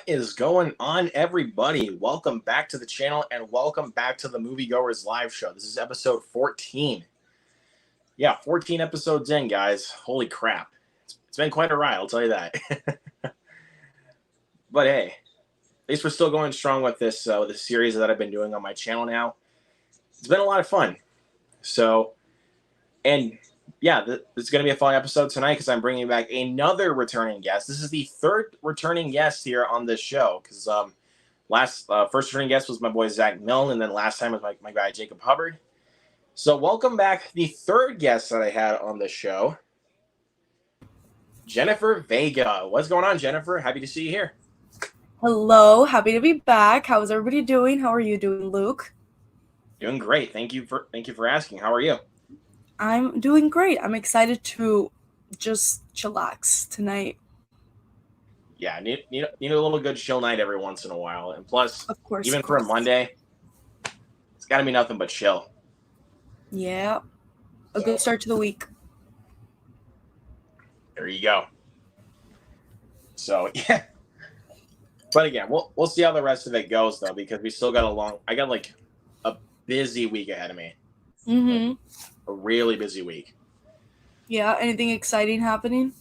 is going on, everybody? Welcome back to the channel and welcome back to the Moviegoers live show. This is episode 14. Yeah, 14 episodes in, guys. Holy crap. It's been quite a ride, I'll tell you that. But hey, at least we're still going strong with this series that I've been doing on my channel now. It's been a lot of fun. So, and yeah, this is going to be a fun episode tonight because I'm bringing back another returning guest. This is the third returning guest here on this show because first returning guest was my boy Zach Milne, and then last time was my guy Jacob Hubbard. So welcome back, the third guest that I had on the show, Jennifer Vega. What's going on, Jennifer? Happy to see you here. Hello, happy to be back. How's everybody doing? How are you doing, Luke? Doing great. Thank you for asking. How are you? I'm doing great. I'm excited to just chillax tonight. Yeah, need a little good chill night every once in a while. And plus, of course, even for a Monday, it's got to be nothing but chill. Yeah, a good start to the week. There you go. So, yeah. But again, we'll see how the rest of it goes, though, because we still got I got like a busy week ahead of me. Mm-hmm. A really busy week. Yeah, anything exciting happening?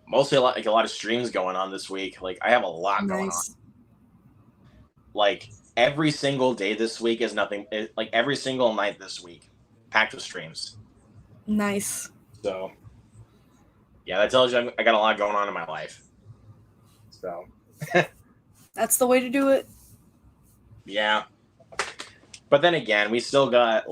Mostly a lot of streams going on this week. Like, I have a lot going on. Like, every single day this week is nothing. Like, every single night this week, packed with streams. Nice. So, yeah, that tells you I got a lot going on in my life. So. That's the way to do it. Yeah. But then again, I still got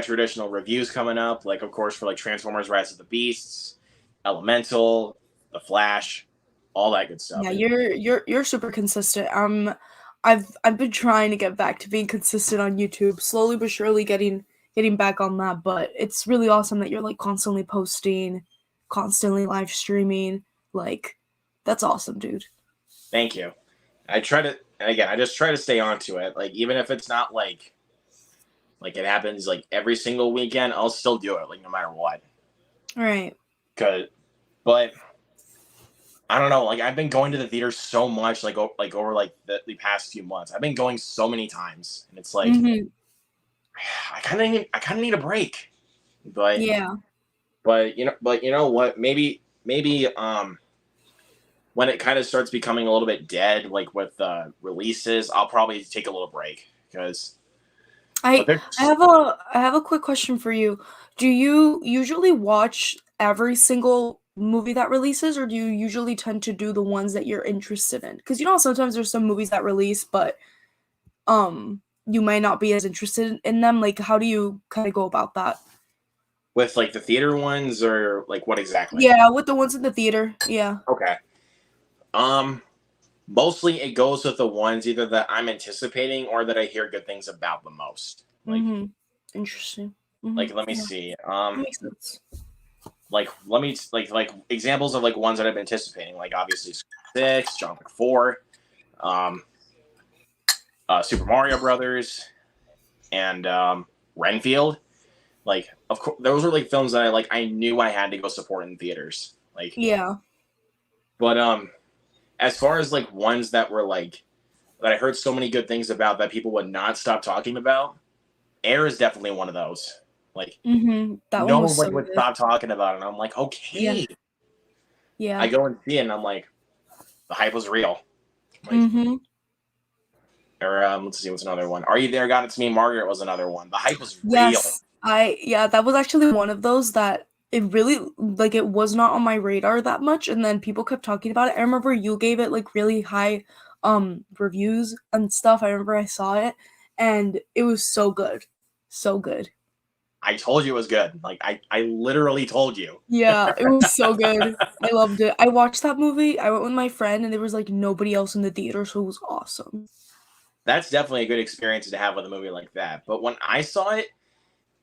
traditional reviews coming up. Like, of course, for like Transformers: Rise of the Beasts, Elemental, The Flash, all that good stuff. Yeah, you're super consistent. I've been trying to get back to being consistent on YouTube, slowly but surely getting back on that. But it's really awesome that you're like constantly posting, constantly live streaming. Like, that's awesome, dude. Thank you. I just try to stay onto it. Like, even if it's not like it happens like every single weekend, I'll still do it, like, no matter what. Right. But I don't know. Like, I've been going to the theater so much, over the past few months. I've been going so many times, and it's like I kind of need a break. But yeah. But you know what? Maybe when it kind of starts becoming a little bit dead, like with releases, I'll probably take a little break because I have a quick question for you. Do you usually watch every single movie that releases, or do you usually tend to do the ones that you're interested in? Because sometimes there's some movies that release, but you might not be as interested in them. Like, how do you kind of go about that? With like the theater ones, or like what exactly? Yeah, with the ones in the theater. Yeah. Okay. Mostly it goes with the ones either that I'm anticipating or that I hear good things about the most. Like, interesting. Like, let me see. That makes sense. Like, let me like examples of like ones that I've been anticipating. Like, obviously, 6, John Wick 4, Super Mario Brothers, and Renfield. Like, of course, those were like films that I knew I had to go support in theaters. Like, yeah. But as far as like ones that were like that I heard so many good things about that people would not stop talking about, Air is definitely one of those. Like, that no one would stop talking about it. And I'm like, okay. Yeah. I go and see it, and I'm like, the hype was real. Like, or let's see, what's another one? Are You There, God? It's Me, Margaret was another one. The hype was real. That was actually one of those that it really, like, it was not on my radar that much, and then people kept talking about it. I remember you gave it like really high reviews and stuff. I remember I saw it, and it was so good. So good. I told you it was good. Like, I literally told you. Yeah, it was so good. I loved it. I watched that movie. I went with my friend, and there was like nobody else in the theater, so it was awesome. That's definitely a good experience to have with a movie like that. But when I saw it,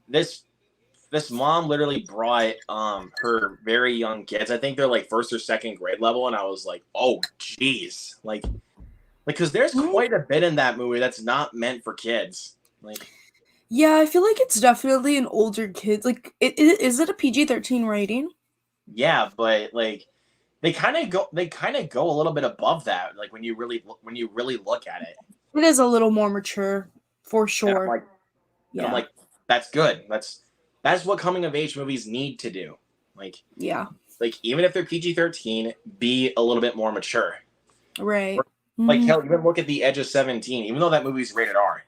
this mom literally brought her very young kids. I think they're like first or second grade level, and I was like, oh geez, like because there's quite a bit in that movie that's not meant for kids. Like, yeah, I feel like it's definitely an older kid. Like, is it a PG-13 rating? Yeah, but like they kind of go a little bit above that, like when you really look at it. It is a little more mature, for And I'm sure. like, Yeah. that's good. That's what coming of age movies need to do. Like, Yeah. even if they're PG-13, be a little bit more mature. Right. Like, Mhm. hell, even look at The Edge of 17, even though that movie's rated R.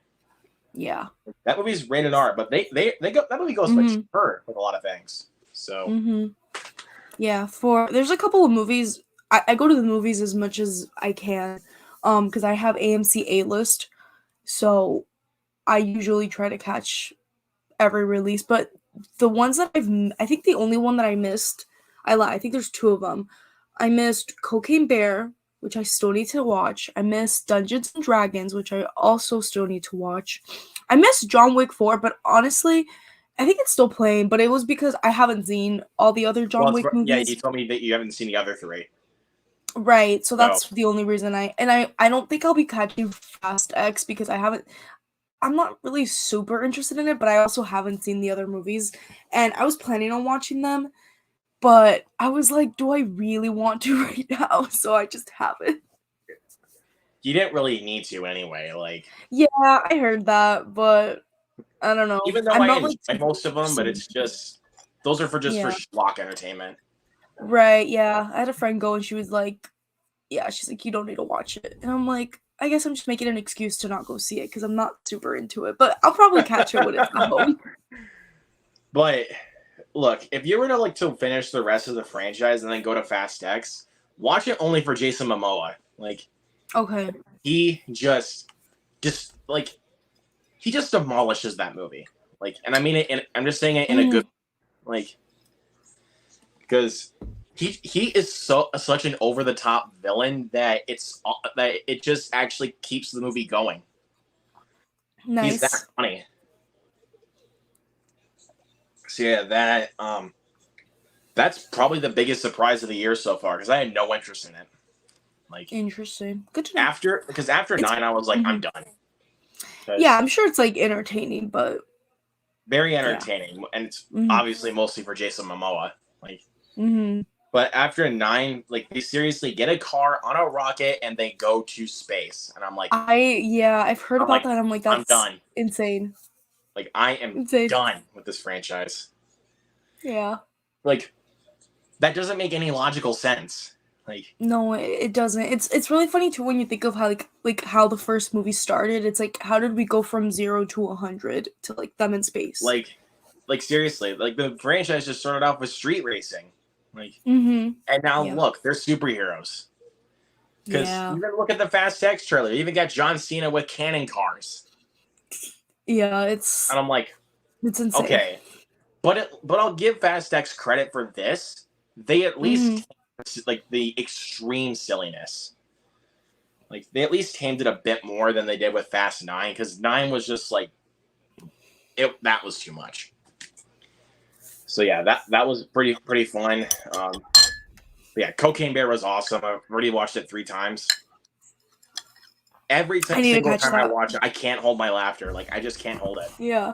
Yeah. That movie's rated R, but that movie goes Mhm. mature with a lot of things. So Mhm. Yeah, there's a couple of movies. I go to the movies as much as I can, because I have AMC A-list, so I usually try to catch every release. But the ones that I think the only one that I missed, I lie. I think there's two of them. I missed Cocaine Bear, which I still need to watch. I missed Dungeons and Dragons, which I also still need to watch. I missed John Wick 4, but honestly, I think it's still playing, but it was because I haven't seen all the other John Wick yeah, you movies. told me that you haven't seen the other three. Right, so So that's the only reason I don't think I'll be catching Fast X because I'm not really super interested in it, but I also haven't seen the other movies, and I was planning on watching them, but I was like, do I really want to right now? So I just haven't. you didn't really need to anyway. Like, Yeah, I heard that, but I don't know. even though I'm I not like enjoy most of them, but interested. it's just those are for Yeah. schlock entertainment. Right, yeah. I had a friend go and she was like, yeah, she's like, you don't need to watch it. And I'm like, I guess I'm just making an excuse to not go see it because I'm not super into it, but I'll probably catch it when it's at home. But look, if you were to finish the rest of the franchise and then go to Fast X, watch it only for Jason Momoa. Like, Okay. he just like he just demolishes that movie. Like, and I mean it. I'm just saying it in a good, Mhm. like, because he is such an over the top villain that it just actually keeps the movie going. He's that Nice. funny. So yeah, that's probably the biggest surprise of the year so far because I had no interest in it. Like, Interesting. Good to know. after It's 9, I was like, I'm mhm. done. Yeah, Because I'm sure it's like entertaining, but very yeah. entertaining, and it's Mhm. obviously mostly for Jason Momoa. Like, Mhm. but after 9, like, they seriously get a car on a rocket and they go to space, and I've heard I'm about like, that. I'm like, I'm that's done. insane. Like, I am Insane. done with this franchise. Yeah. Like, that doesn't make any logical sense. Like, No, it doesn't. It's really funny too when you think of how how the first movie started. It's like how did we go from 0 to 100 to like them in space? like, seriously, like the franchise just started off with street racing, like, Mhm. and now Yeah. look, they're superheroes. Because Yeah. even look at the Fast X trailer, you even got John Cena with cannon cars, Yeah, and I'm like, it's insane. okay, but I'll give Fast X credit for this. They at Mhm. least like the extreme silliness. Like, they at least tamed it a bit more than they did with Fast 9, because 9 was just like that was too much. So yeah, that was pretty fun. Yeah, Cocaine Bear was awesome. I've already watched it 3 times. Every I need to single catch time I that. watch it, I can't hold my laughter. Like, I just can't hold it. Yeah.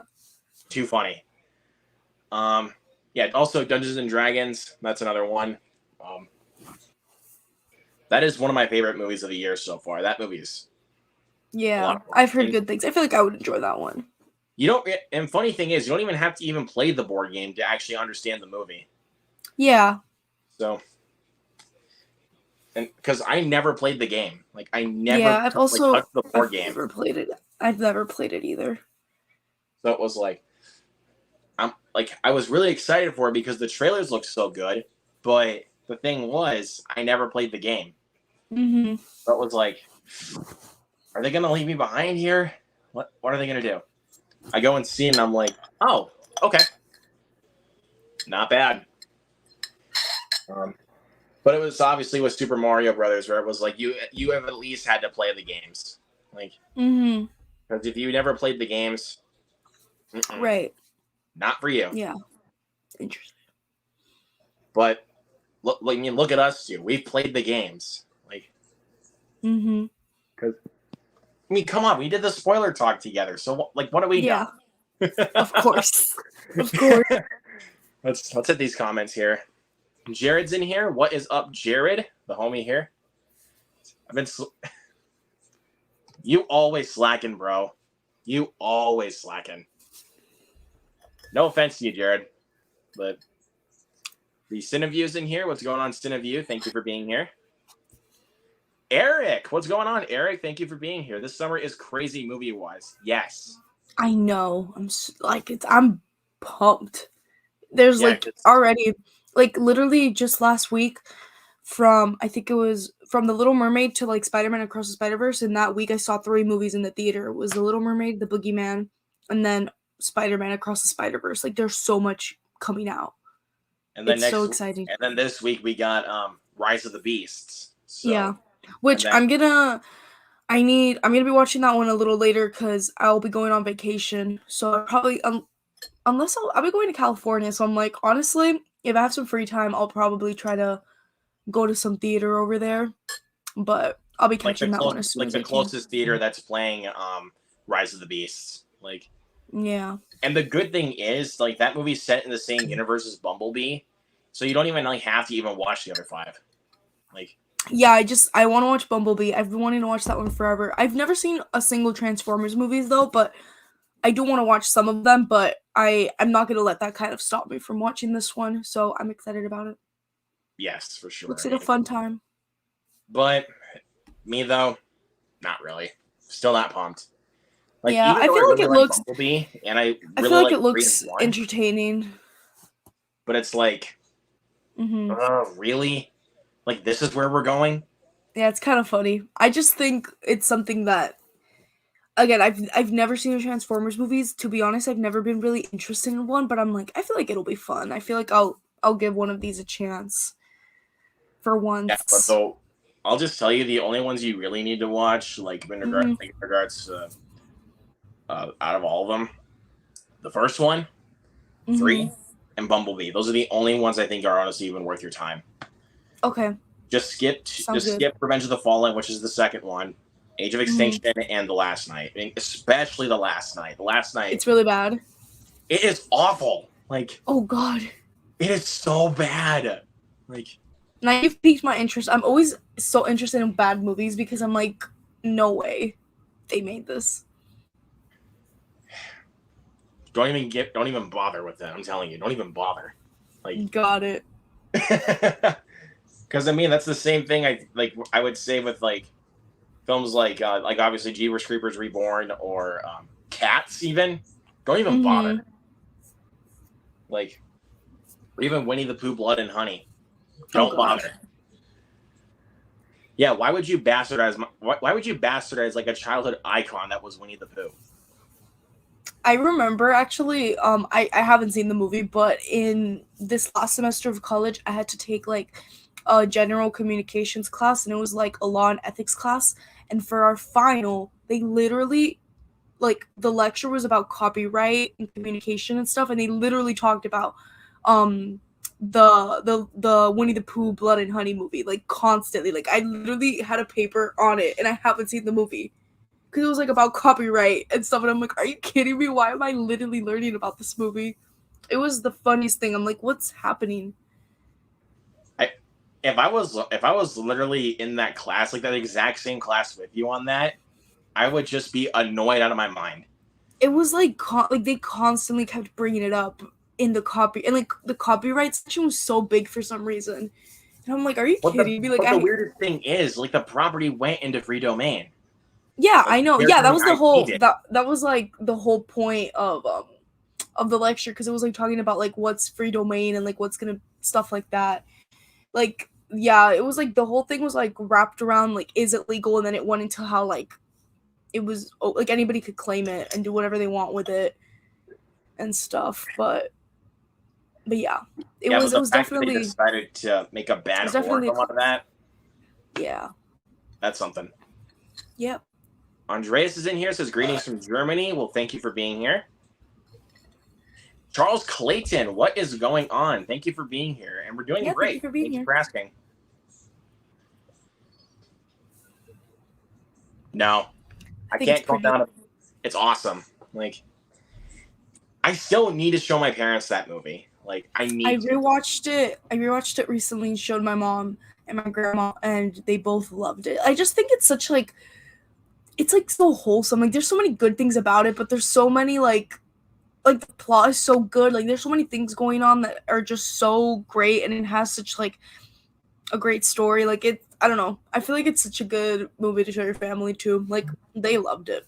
Too funny. Yeah. Also, Dungeons and Dragons. That's another one. Um, that is one of my favorite movies of the year so far. That movie is a lot Yeah. of fun. I've heard And good things. I feel like I would enjoy that one. you don't. And funny thing is, you don't even have to even play the board game to actually understand the movie. Yeah. So, and because I never played the game, like I Yeah, never touched the board I've game. never played it. I've never played it either. So it was like I was really excited for it because the trailers looked so good, but the thing was I never played the game. Mhm. So it was like, are they gonna leave me behind here? What are they gonna do? I go and see it and I'm like, oh, okay. Not bad. But it was obviously with Super Mario Brothers where it was like you have at least had to play the games. Like, Mhm. because if you never played the games, Right. not for you. Yeah. Interesting. But look at us two. We've played the games. Like, Mhm. because I mean, come on, we did the spoiler talk together. So what do we know? Yeah. Of course. Of course. Let's hit these comments here. Jared's in here. What is up, Jared? The homie here. You always slacking, bro. You always slacking. No offense to you, Jared, but the Cineview's in here. What's going on, Cineview? Thank you for being here. Eric, what's going on, Eric? Thank you for being here. This summer is crazy movie-wise. Yes. I know. I'm pumped. There's already literally just last week I think it was from The Little Mermaid to Spider-Man Across the Spider-Verse. And that week I saw 3 movies in the theater. It was The Little Mermaid, The Boogeyman, and then Spider-Man Across the Spider-Verse. There's so much coming out. And then it's so exciting. And then this week we got Rise of the Beasts. So, yeah. Which I'm gonna be watching that one a little later because I'll be going on vacation. So I'll probably I'll be going to California. So I'm honestly, if I have some free time, I'll probably try to go to some theater over there. But I'll be catching that one as soon as I can. The closest theater that's playing Rise of the Beasts. Yeah. And the good thing is, that movie's set in the same universe as Bumblebee, so you don't even have to even watch the other 5. Yeah, I want to watch Bumblebee. I've been wanting to watch that one forever. I've never seen a single Transformers movies though, but I do want to watch some of them. But I'm not gonna let that kind of stop me from watching this one. So I'm excited about it. Yes, for sure. Looks like a fun time. But me though, not really. Still not pumped. Yeah, I feel like it looks. Bumblebee, and I feel like it looks entertaining. But it's really? This is where we're going? Yeah, it's kind of funny. I just think it's something that, again, I've never seen the Transformers movies. To be honest, I've never been really interested in one. But I'm I feel like it'll be fun. I feel like I'll give one of these a chance. For once. Yeah, but so I'll just tell you the only ones you really need to watch, in regards to out of all of them, the first one, 3, and Bumblebee. Those are the only ones I think are honestly even worth your time. Okay. Just skip Revenge of the Fallen, which is the second one, Age of Extinction, and The Last Night. I mean, especially The Last Night. The Last Night. It's really bad. It is awful. Oh God. It is so bad. Now you've piqued my interest. I'm always so interested in bad movies because I'm no way they made this. Don't even bother with that. I'm telling you, don't even bother. Got it. Because that's the same thing I would say with films like obviously Jeepers Creepers Reborn or Cats even. Don't even bother. Or even Winnie the Pooh Blood and Honey. Don't bother. Yeah, why would you bastardize a childhood icon that was Winnie the Pooh? I remember actually, I haven't seen the movie, but in this last semester of college, I had to take a general communications class, and it was a law and ethics class. And for our final, they literally, the lecture was about copyright and communication and stuff, and they literally talked about, the Winnie the Pooh Blood and Honey movie, constantly. I literally had a paper on it, and I haven't seen the movie. Because it was about copyright and stuff, and I'm are you kidding me? Why am I literally learning about this movie? It was the funniest thing. I'm what's happening? If I was literally in that class, that exact same class with you on that, I would just be annoyed out of my mind. It was they constantly kept bringing it up in the copy, and the copyright section was so big for some reason. And I'm are you kidding me? The weirdest thing is the property went into free domain. Yeah, I know. Yeah, that was the whole that was the whole point of the lecture, because it was talking about what's free domain and what's gonna stuff like that. Yeah, it was the whole thing was wrapped around is it legal, and then it went into how it was anybody could claim it and do whatever they want with it and stuff. But yeah, it was definitely they decided to make a bad horror film out of that. Yeah, that's something. Yep. Andreas is in here, says greetings from Germany. Well, thank you for being here. Charles Clayton, what is going on? Thank you for being here. And we're doing great. Thank you for asking. No, I can't calm down. It's awesome. I still need to show my parents that movie. Like, I I need to. rewatched it recently and showed my mom and my grandma, and they both loved it. I just think it's such like it's like so wholesome. Like there's so many good things about it, but there's so many like the plot is so good. Like there's so many things going on that are just so great, and it has such like a great story. Like it, I don't know. I feel like it's such a good movie to show your family too. Like they loved it.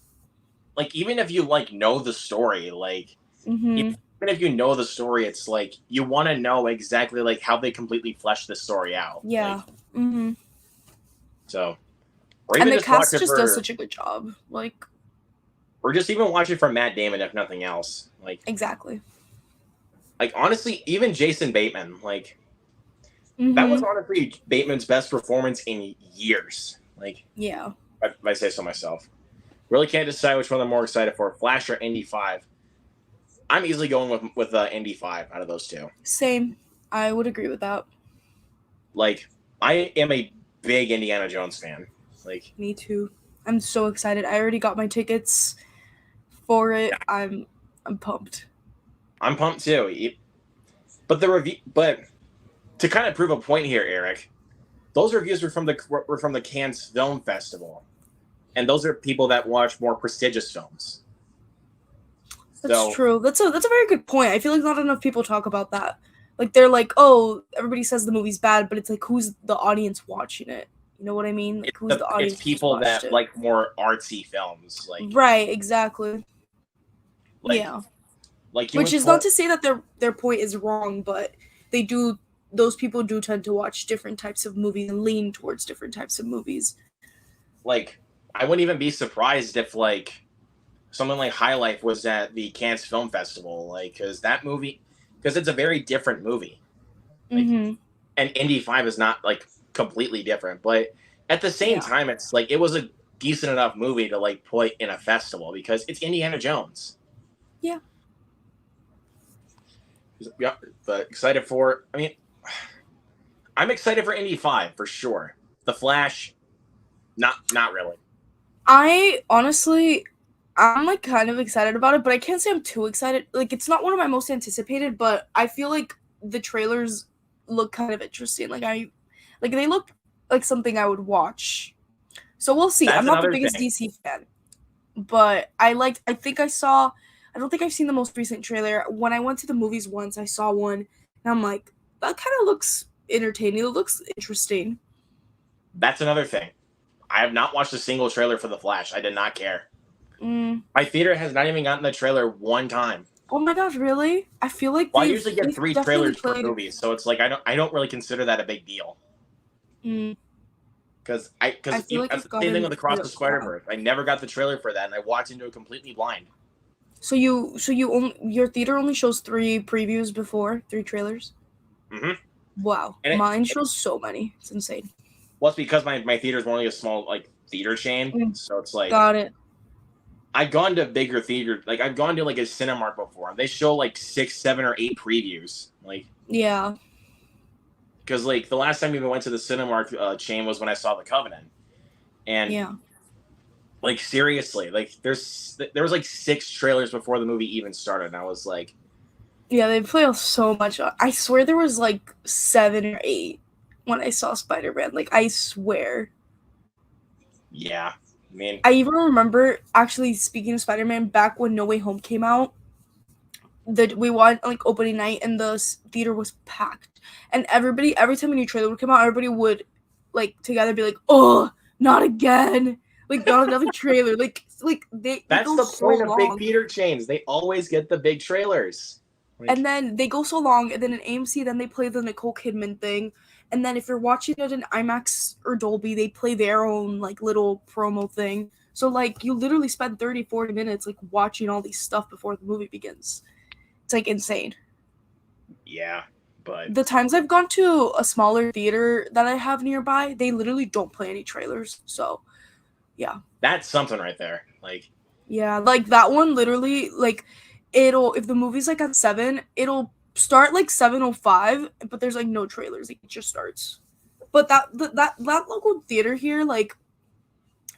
Like, even if you like know the story, like Mm-hmm. even if you know the story, it's like you want to know exactly like how they completely flesh the story out. Yeah. Like, Mm-hmm. so, or And even the just watch cast it just does for, such a good job. Like or just even watch it for Matt Damon, if nothing else. exactly. Like honestly, even Jason Bateman, like that was Mm-hmm. honestly Bateman's best performance in years. Like, Yeah. if I say so myself. Really can't decide which one I'm more excited for, Flash or Indy 5. I'm easily going with Indy 5 out of those two. Same. I would agree with that. Like, I am a big Indiana Jones fan. Like, Me too. I'm so excited. I already got my tickets for it. I'm pumped. I'm pumped too. But to kind of prove a point here, Eric, those reviews were from the Cannes Film Festival, and those are people that watch more prestigious films. That's So, true. That's a very good point. I feel like not enough people talk about that. Like they're like, oh, everybody says the movie's bad, but it's like who's the audience watching it? You know what I mean? Like who's the it's audience who just people watched that it? like more artsy films, Right, exactly. like Yeah. like you Which would is not put to say that their point is wrong, but they do those people do tend to watch different types of movies and lean towards different types of movies. like I wouldn't even be surprised if like something like High Life was at the Cannes Film Festival, like because it's a very different movie. Like, Mm-hmm. and Indy 5 is not like completely different, but at the same Yeah. time, it's like it was a decent enough movie to like put in a festival because it's Indiana Jones. Yeah. Yeah, but excited for. I mean, I'm excited for Indy 5 for sure. The Flash, not really. I honestly, I'm like kind of excited about it, but I can't say I'm too excited. Like it's not one of my most anticipated, but I feel like the trailers look kind of interesting. Like they look like something I would watch. So we'll see. I'm That's not the another biggest thing. DC fan, but I think I don't think I've seen the most recent trailer. When I went to the movies once, I saw one and I'm like, that kind of looks entertaining. It looks interesting. That's another thing. I have not watched a single trailer for The Flash. I did not care. Mm. My theater has not even gotten the trailer one time. Oh my gosh, really? I feel like Well, I usually get they've 3 definitely trailers per played. movie, so it's like I don't really consider that a big deal. Mm, I Because feel like that's you've the same thing gotten with Across the Spider yeah. Verse. I never got the trailer for that, and I walked into it completely blind. So you only your theater only shows 3 previews before 3 trailers. Mm-hmm. Wow, And mine shows so many. It's insane. well, it's because my theater is only a small like theater chain, Mm, so it's like got it. I've gone to bigger theater, like I've gone to like a Cinemark before, and they show like 6, 7, or 8 previews, like Yeah, because like the last time we even went to the Cinemark chain was when I saw The Covenant, and yeah, like seriously, like there was like 6 trailers before the movie even started, and I was like, yeah. They play so much. I swear there was like 7 or 8 when I saw Spider-Man. Like I swear. yeah, I mean, I even remember actually speaking of Spider-Man back when No Way Home came out. That we went like opening night and the theater was packed, and every time a new trailer would come out, everybody would like together be like, oh, not again, like not another trailer, like they that's go the so point of big long, theater chains. They always get the big trailers. and Like, then they go so long, and then in AMC then they play the Nicole Kidman thing, and then if you're watching it in IMAX or Dolby, they play their own like little promo thing, so like you literally spend 30-40 minutes like watching all these stuff before the movie begins. It's like insane. yeah, but The times I've gone to a smaller theater that I have nearby, they literally don't play any trailers. So, yeah. that's something right there. Like, Yeah, like that one literally like it'll if the movie's like at 7, it'll start like 7:05, but there's like no trailers. Like, it just starts. But that local theater here like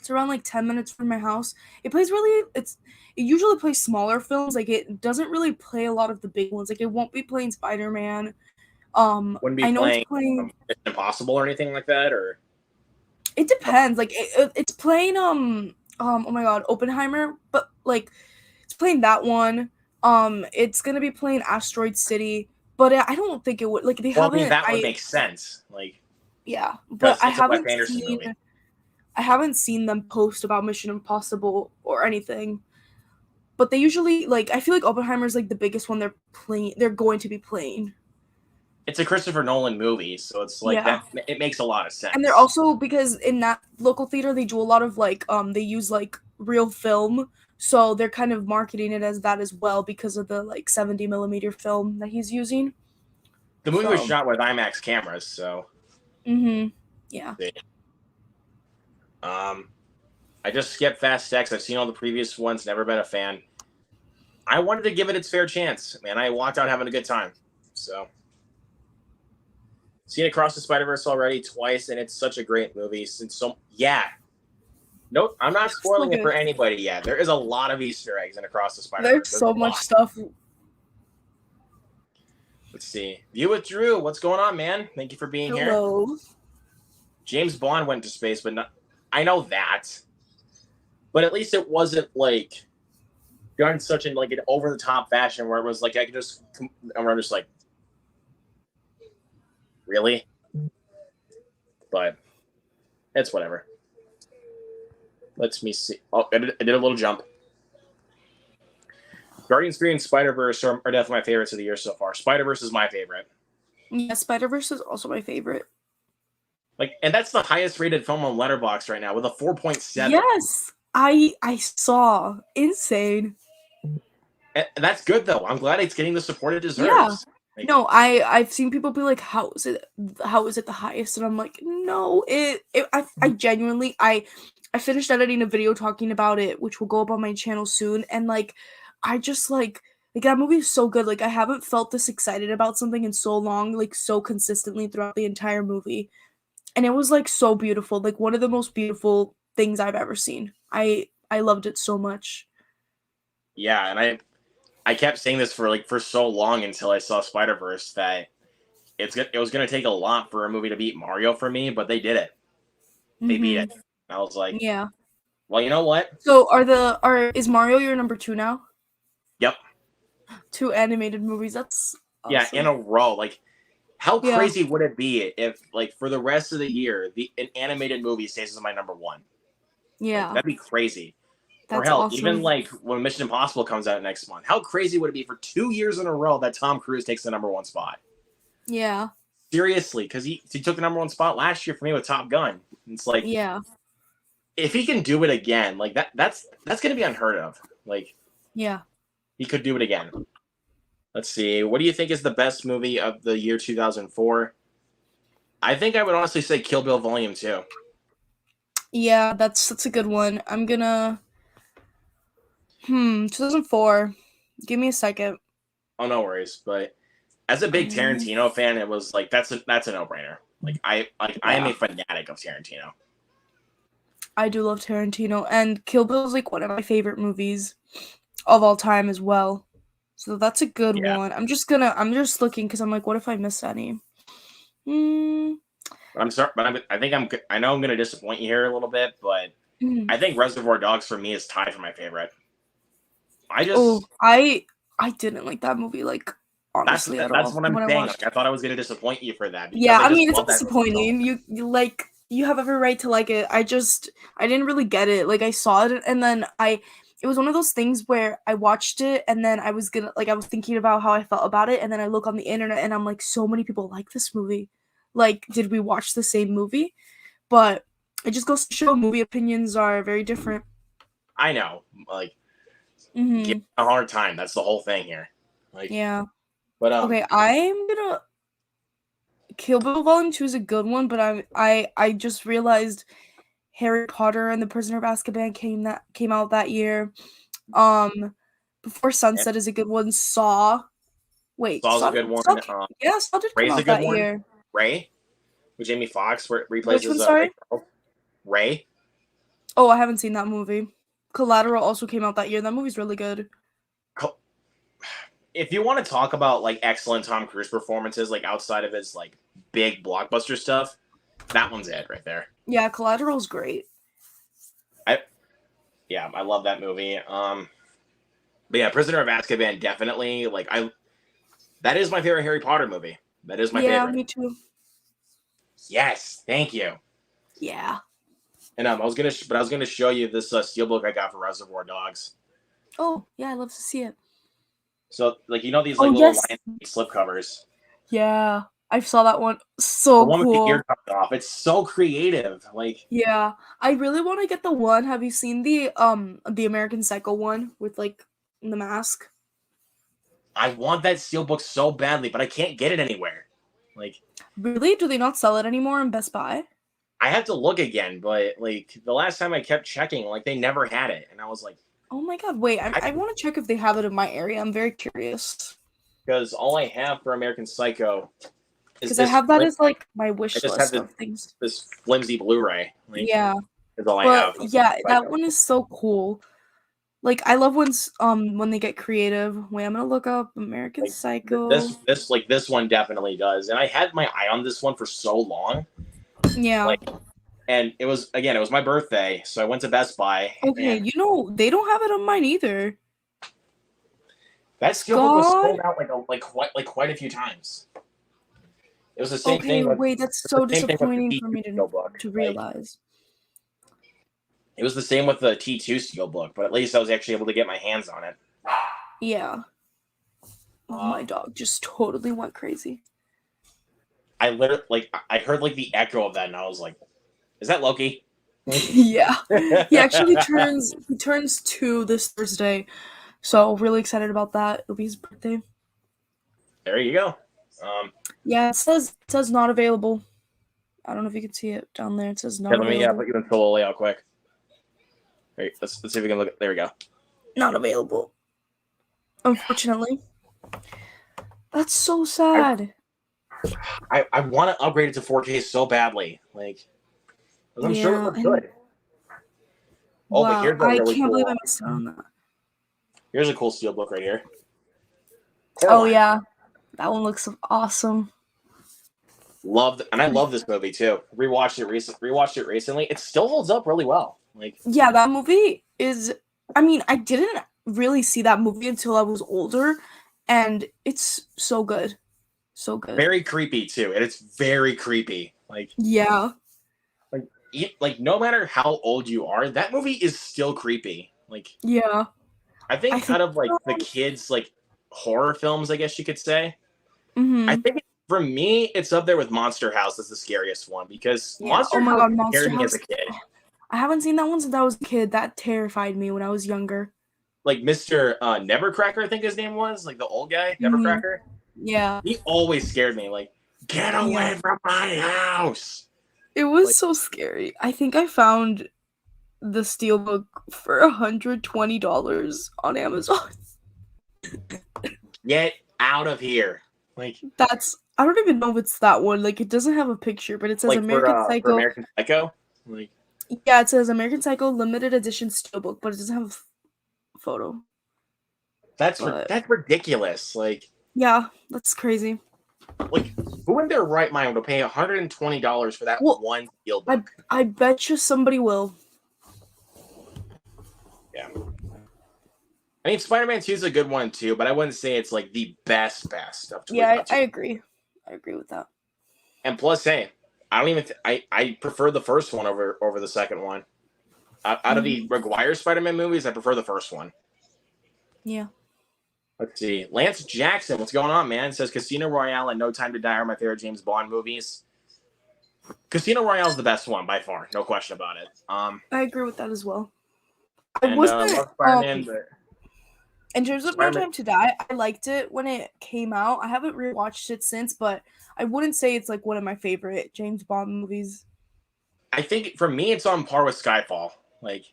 It's around like 10 minutes from my house. It plays really. It usually plays smaller films. Like it doesn't really play a lot of the big ones. Like it won't be playing Spider-Man. Wouldn't be I know it's playing playing. Mission Impossible or anything like that, or It depends. Like it's playing oh my god, Oppenheimer, but like it's playing that one. It's gonna be playing Asteroid City, but I don't think it would. Like they well, I mean haven't. that would make sense, like Yeah, but because it's a Wes Anderson movie. I haven't seen them post about Mission Impossible or anything. But they usually like I feel like Oppenheimer's like the biggest one they're going to be playing. It's a Christopher Nolan movie, so it's like Yeah. that. It makes a lot of And they're sense. also because in that local theater they do a lot of like they use like real film, so they're kind of marketing it as that as well because of the like 70 millimeter film that he's using. The movie was So shot with IMAX cameras, so yeah. I just skipped Fast X. I've seen all the previous ones, never been a fan. I wanted to give it its fair chance, man. I walked out having a good time. So, seen Across the Spider-Verse already twice, and it's such a great movie. Nope, I'm not spoiling it for anybody yet. There is a lot of Easter eggs in Across the Spider-Verse. There's so much stuff. Let's see. View with Drew. What's going on, man? Thank you for being here. James Bond went to space, but not. I know that. But at least it wasn't like done such an like an over the top fashion where it was like I could just I'm just like really, but it's whatever. Let's me see. Oh, I did a little jump. Guardians 3 and Spider-Verse are definitely my favorites of the year so far. Spider-Verse is my favorite. Yeah, Spider-Verse is also my favorite. Like, and that's the highest rated film on Letterboxd right now with a 4.7. Yes. I saw. Insane. And that's good though. I'm glad it's getting the support it deserves. Yeah. Like, no, I've seen people be like, how is it the highest? And I'm like, no, I genuinely I finished editing a video talking about it, which will go up on my channel soon, and like I just like that movie is so good. Like I haven't felt this excited about something in so long, like so consistently throughout the entire movie. And it was like so beautiful, like one of the most beautiful things I've ever seen. I loved it so much. Yeah, and I kept saying this for so long until I saw Spider-Verse that it was gonna take a lot for a movie to beat Mario for me, but they did it. They beat it. I was like, yeah. Well, you know what? So is Mario your number 2 now? Yep. 2 animated movies. That's awesome. Yeah, in a row. Like, how crazy would it be if, like, for the rest of the year, an animated movie stays as my number 1? Yeah, like, that'd be crazy. That's or hell, awesome. even like when Mission Impossible comes out next month, how crazy would it be for 2 years in a row that Tom Cruise takes the number 1 spot? Yeah. Seriously, because he took the number 1 spot last year for me with Top Gun. It's like, yeah, if he can do it again, like that's gonna be unheard of. Like, yeah, he could do it again. Let's see. What do you think is the best movie of the year 2004? I think I would honestly say Kill Bill Volume 2. Yeah, that's a good one. I'm gonna 2004. Give me a second. Oh, no worries. But as a big Tarantino fan, it was like that's a no-brainer. Like I am a fanatic of Tarantino. I do love Tarantino, and Kill Bill is like one of my favorite movies of all time as well. So that's a good one. I'm just looking because I'm like, what if I miss any? I'm sorry, but I know I'm gonna disappoint you here a little bit, but I think Reservoir Dogs for me is tied for my favorite. I didn't like that movie, like, honestly, that's at all. What I'm saying. Like, I thought I was gonna disappoint you for that. Yeah, I mean, it's disappointing. You like, you have every right to like it. I didn't really get it. Like, I saw it, and then it was one of those things where I watched it, and then I was thinking about how I felt about it, and then I look on the internet, and I'm like, so many people like this movie. Like, did we watch the same movie? But it just goes to show movie opinions are very different. I know. Like, give a hard time. That's the whole thing here. Like, yeah. But okay, I'm gonna Kill Bill Volume 2 is a good one, but I just realized Harry Potter and the Prisoner of Azkaban came out that year. Before Sunset is a good one. Saw's a good one. Saw did come out that year. Ray with Jamie Foxx, where replays Which one, sorry? Ray. Oh, I haven't seen that movie. Collateral also came out that year. That movie's really good. If you want to talk about like excellent Tom Cruise performances, like outside of his like big blockbuster stuff, that one's it right there. Yeah, Collateral's great. I love that movie. But yeah, Prisoner of Azkaban definitely that is my favorite Harry Potter movie. That is my Yeah, favorite. me too. Yes, thank you. Yeah. And I was gonna show you this steelbook I got for Reservoir Dogs. Oh, yeah, I'd love to see it. So like these like Oh, little yes. lion slip covers. Yeah, I saw that one. The So one with the cool. ear cut off. It's so creative. Like Yeah, I really want to get the one. Have you seen the American Psycho one with like the mask? I want that steelbook so badly, but I can't get it anywhere. Like Really? Do they not sell it anymore in Best Buy? I have to look again, but like the last time I kept checking, like they never had it, and I was like, Oh my god, wait, I want to check if they have it in my area. I'm very curious. because all I have for American Psycho is Because I this. have that as like my I wish just have list of things. this flimsy Blu-ray. Like Yeah, is all I but have. yeah, that Psycho. one is so cool. Like I love when they get creative. Wait, I'm gonna look up American Like Psycho. this one definitely does, and I had my eye on this one for so long. Yeah. Like, and it was my birthday, so I went to Best Buy, Okay, and they don't have it on mine either. that steelbook was God. sold out quite a few times. It was the same Okay, thing with wait, that's it was so the same thing with the disappointing for T2 me steelbook. to Like realize. it was the same with the T2 steelbook, but at least I was actually able to get my hands on it. Yeah. Oh, my dog just totally went crazy. I literally I heard like the echo of that, and I was like, "Is that Loki?" Yeah. He actually turns 2 this Thursday. So really excited about that. It'll be his birthday. There you go. Yeah, it says not available. I don't know if you can see it down there. It says not Let me available. put you in solo layout quick. Right, let's see if we can look. There we go. Not available. Unfortunately. That's so sad. I want to upgrade it to 4K so badly. Like, I'm sure it looks good. Oh, but Wow, here's a I really can't believe I cool. missed out on that. Here's a cool steelbook right here. Oh Coraline. yeah, that one looks awesome. I love this movie too. Rewatched it recently. It still holds up really well. Like Yeah, that movie is. I mean, I didn't really see that movie until I was older, and it's so good, so good. very creepy too, and it's very creepy. Yeah, Like no matter how old you are, that movie is still creepy. Like yeah. I I think think. out of like the kids like horror films, I guess you could say. I Mm-hmm. think for me, it's up there with Monster House as the scariest one because Yeah. Oh Monster my House God, Monster scared me as House. a kid. I haven't seen that one since I was a kid. That terrified me when I was younger. Like Mr. Nevercracker, I think his name was, like the old guy, Mm-hmm. Nevercracker. Yeah. He always scared me. Like, get Yeah. away from my house. It was Like, so scary. I think I found the steelbook for $120 on Amazon. get out of here. Like, I don't even know if it's that one. Like it doesn't have a picture, but it says American for Psycho. American Psycho. Like, Yeah, it says American Psycho limited edition steelbook, but it doesn't have a photo. that's But ridiculous. Like that's crazy. who in their right mind would pay $120 for that Well, one steelbook? I bet you somebody will. Yeah. I mean, Spider-Man 2 is a good one too, but I wouldn't say it's like the best of 2022. Yeah, I agree. I agree with that. And plus, hey, I don't even. I prefer the first one over the second one. Out of the Maguire Spider-Man movies, I prefer the first one. Yeah. Let's see. Lance Jackson, what's going on, man? Says Casino Royale and No Time to Die are my favorite James Bond movies. Casino Royale is the best one by far, no question about it. I agree with that as well. I love Spider-Man, but in terms of No Time to Die, I liked it when it came out. I haven't rewatched it since, but I wouldn't say it's like one of my favorite James Bond movies. I think for me, it's on par with Skyfall. Like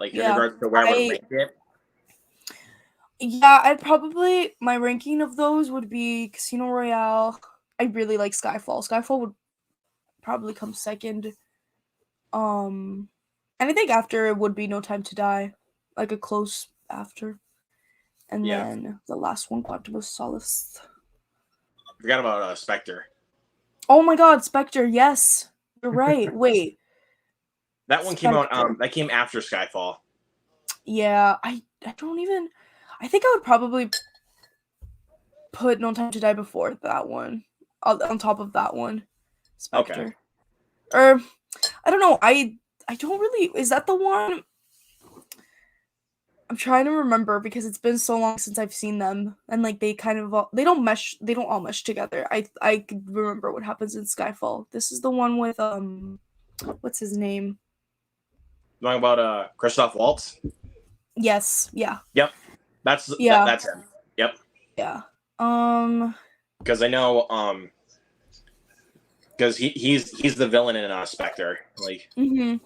in regards to where I would rank it. Yeah, my ranking of those would be Casino Royale. I really like Skyfall. Skyfall would probably come second. And I think after it would be No Time to Die, like a close after. And Yeah. then the last one, Quantum of Solace. Forgot about Spectre. Oh my God, Spectre! Yes, you're right. Wait, that one came out. That came after Skyfall. Yeah, I don't even. I think I would probably put No Time to Die before that one, on top of that one, Spectre. Okay. Or I don't know. I don't really. Is that the one? I'm trying to remember because it's been so long since I've seen them, and like they kind of they don't mesh. They don't all mesh together. I could remember what happens in Skyfall. This is the one with what's his name? Talking about Christoph Waltz. Yes. Yeah. Yep. That's him. Yep. Yeah. Because I know because he's the villain in Spectre. Like. Mm-hmm.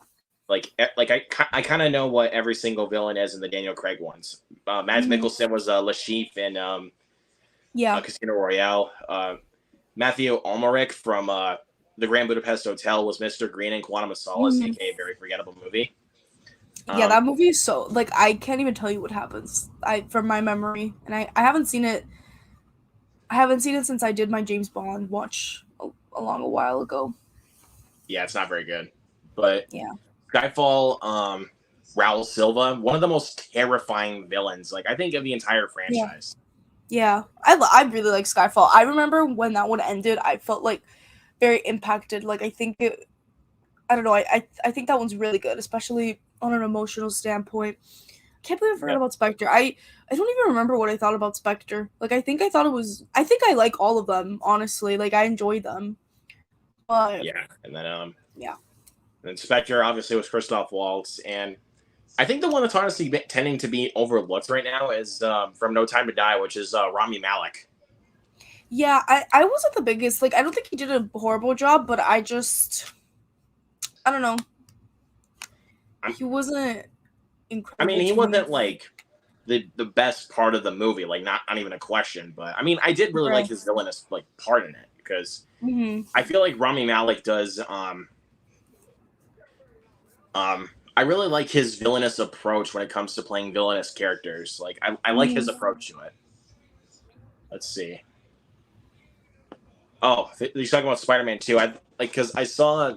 Like I kind of know what every single villain is in the Daniel Craig ones. Mads Mikkelsen was Lashif in Casino Royale. Matthew Almeric from the Grand Budapest Hotel was Mr. Green in Quantum of Solace, aka a very forgettable movie. Yeah, that movie is so like I can't even tell you what happens. From my memory, and I haven't seen it. I haven't seen it since I did my James Bond watch a while ago. Yeah, it's not very good, but yeah. Skyfall, Raul Silva, one of the most terrifying villains, like I think of the entire franchise. Yeah. I really like Skyfall. I remember when that one ended, I felt like very impacted. Like I don't know. I think that one's really good, especially on an emotional standpoint. I can't believe I forgot about Spectre. I don't even remember what I thought about Spectre. Like I think I like all of them, honestly. Like I enjoy them. But yeah, and then yeah. And Spectre obviously was Christoph Waltz, and I think the one that's honestly tending to be overlooked right now is from No Time to Die, which is Rami Malek. Yeah, I wasn't the biggest. Like, I don't think he did a horrible job, but I don't know. He wasn't incredible. I mean, he wasn't like the best part of the movie, like not even a question. But I mean, I did really like his villainous like part in it because I feel like Rami Malek does. I really like his villainous approach when it comes to playing villainous characters. Like, I like his approach to it. Let's see. Oh, you're talking about Spider-Man 2. Because I saw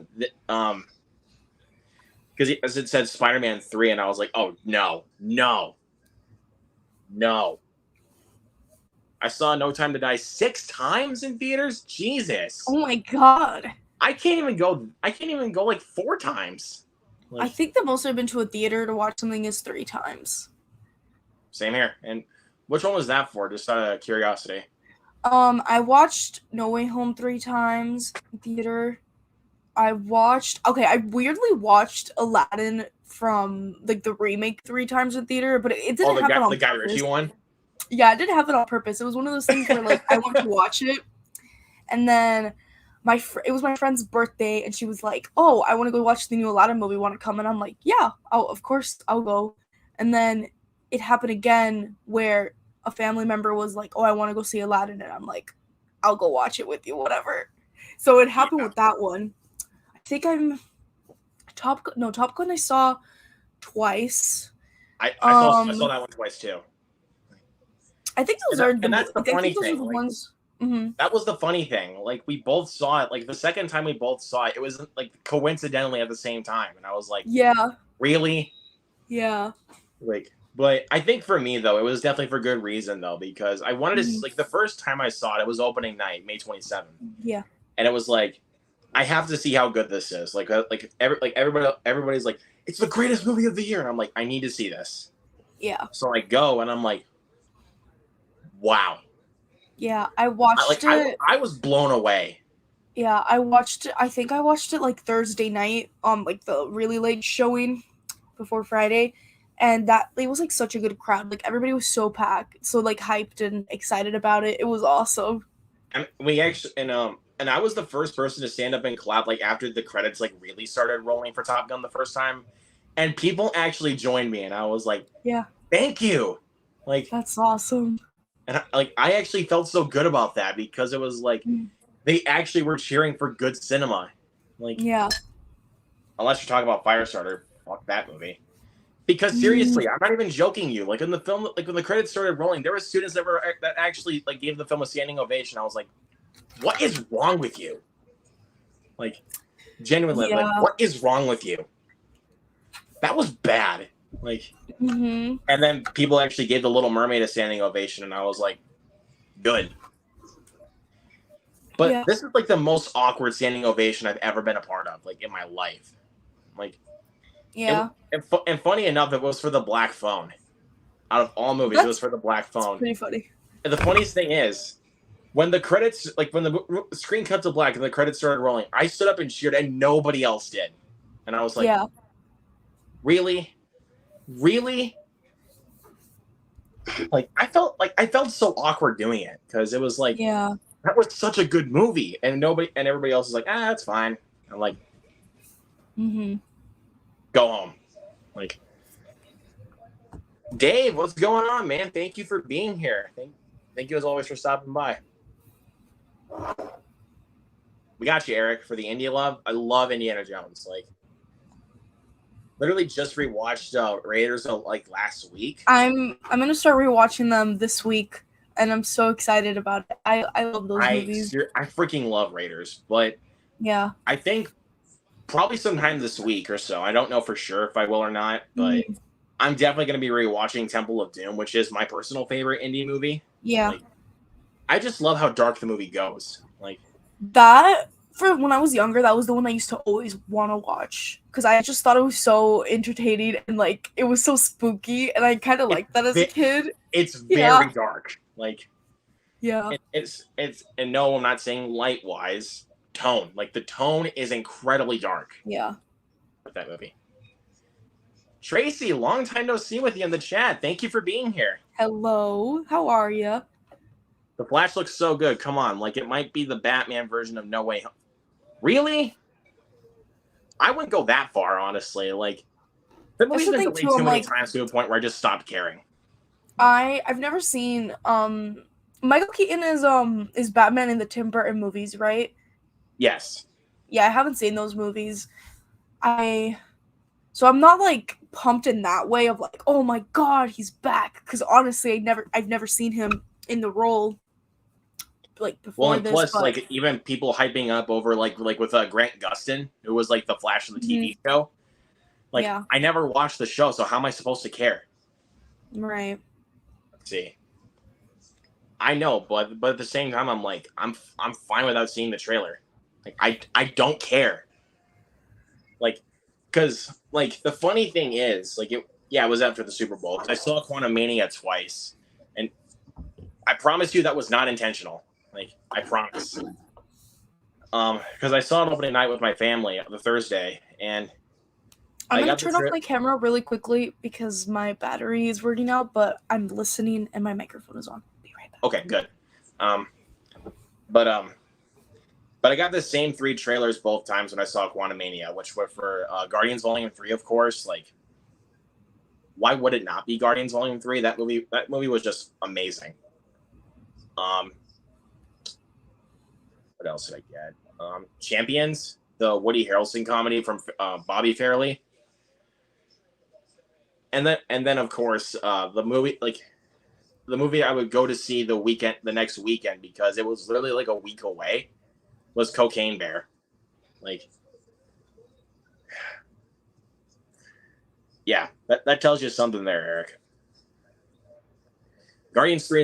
because it said Spider-Man 3, and I was like, oh no. I saw No Time to Die 6 times in theaters. Jesus. Oh my God. I can't even go like 4 times. I think the most I've been to a theater to watch something is 3 times. Same here. And which one was that for? Just out of curiosity. I watched No Way Home 3 times in theater. I weirdly watched Aladdin from like the remake 3 times in theater, but it didn't happen on purpose. The Guy Ritchie one? Yeah, it didn't happen on purpose. It was one of those things where like I went to watch it, and then it was my friend's birthday, and she was like, "Oh, I want to go watch the new Aladdin movie. Want to come?" And I'm like, "Yeah, of course, I'll go." And then it happened again where a family member was like, "Oh, I want to go see Aladdin," and I'm like, "I'll go watch it with you, whatever." So it happened with that one. I think Top Gun I saw twice. I saw that one twice too. I think those are the, that's the funny thing. Like, ones. That was the funny thing. Like we both saw it. Like the second time we both saw it, it was like coincidentally at the same time, and I was like, "Yeah, really?" Yeah. Like, but I think for me though, it was definitely for good reason though, because I wanted to like the first time I saw it, it was opening night, May 27th. Yeah. And it was like, I have to see how good this is. Everybody's like, it's the greatest movie of the year, and I'm like, I need to see this. Yeah. So I go, and I'm like, wow. Yeah, I watched it. I was blown away. Yeah, I watched it. I think I watched it like Thursday night, like the really late showing before Friday, and that it was like such a good crowd. Like everybody was so packed, so like hyped and excited about it. It was awesome. And we actually, and I was the first person to stand up and clap like after the credits like really started rolling for Top Gun the first time, and people actually joined me, and I was like, yeah, thank you. Like that's awesome. And I actually felt so good about that because it was like they actually were cheering for good cinema. Like, yeah. Unless you're talking about Firestarter. fuck that movie. Because seriously, I'm not even joking you. Like in the film, like when the credits started rolling, there were students that actually like gave the film a standing ovation. I was like, what is wrong with you? Like, genuinely, like, Yeah. what is wrong with you? That was bad. Like, and then people actually gave The Little Mermaid a standing ovation, and I was like, good. But this is like the most awkward standing ovation I've ever been a part of, like in my life. Like, yeah. And funny enough, it was for The Black Phone. Out of all movies, it was for The Black Phone. Pretty funny. And the funniest thing is, when the credits, like when the screen cut to black and the credits started rolling, I stood up and cheered, and nobody else did. And I was like, really? Like I felt so awkward doing it because it was like, that was such a good movie, and everybody else is like, that's fine. I'm like, go home. Like, Dave, what's going on, man? Thank you for being here. Thank you as always for stopping by. We got you, Eric, for the India love. I love Indiana Jones. Like, literally just rewatched Raiders like last week. I'm gonna start rewatching them this week, and I'm so excited about it. I love those movies. I freaking love Raiders, but I think probably sometime this week or so. I don't know for sure if I will or not, but I'm definitely going to be rewatching Temple of Doom, which is my personal favorite indie movie. Yeah. Like, I just love how dark the movie goes. Like, that, for when I was younger, that was the one I used to always want to watch because I just thought it was so entertaining and like it was so spooky, and I kind of liked that as a kid. It's very dark. Like, it's and no, I'm not saying light wise. Tone, like the tone is incredibly dark. Yeah. With that movie. Tracy, long time no see with you in the chat. Thank you for being here. Hello, how are you? The Flash looks so good. Come on, like it might be the Batman version of No Way Home. Really? I wouldn't go that far, honestly. Like, the movie's been delayed too many times to a point where I just stopped caring. I've never seen Michael Keaton is Batman in the Tim Burton movies, right? Yes. Yeah, I haven't seen those movies. So I'm not like pumped in that way of like, oh my god, he's back. Because honestly, I've never seen him in the role like before. Well, and plus, like even people hyping up over like with Grant Gustin, who was like the Flash of the TV show. Like, I never watched the show, so how am I supposed to care? Right. Let's see. I know, but at the same time, I'm like, I'm fine without seeing the trailer. Like, I don't care. Like, because like the funny thing is, like it was after the Super Bowl. I saw Quantumania twice, and I promise you that was not intentional. Like, I promise. Because I saw it opening night with my family the Thursday, and I'm gonna turn off my camera really quickly because my battery is working out, but I'm listening and my microphone is on. Be right back. Okay, good. But I got the same 3 trailers both times when I saw Quantumania, which were for Guardians Volume 3, of course. Like, why would it not be Guardians Volume 3? That movie was just amazing. What else did I get? Champions, the Woody Harrelson comedy from Bobby Farrelly. And then of course the movie I would go to see the next weekend because it was literally like a week away, was Cocaine Bear. Like, yeah, that tells you something there, Eric. Guardians 3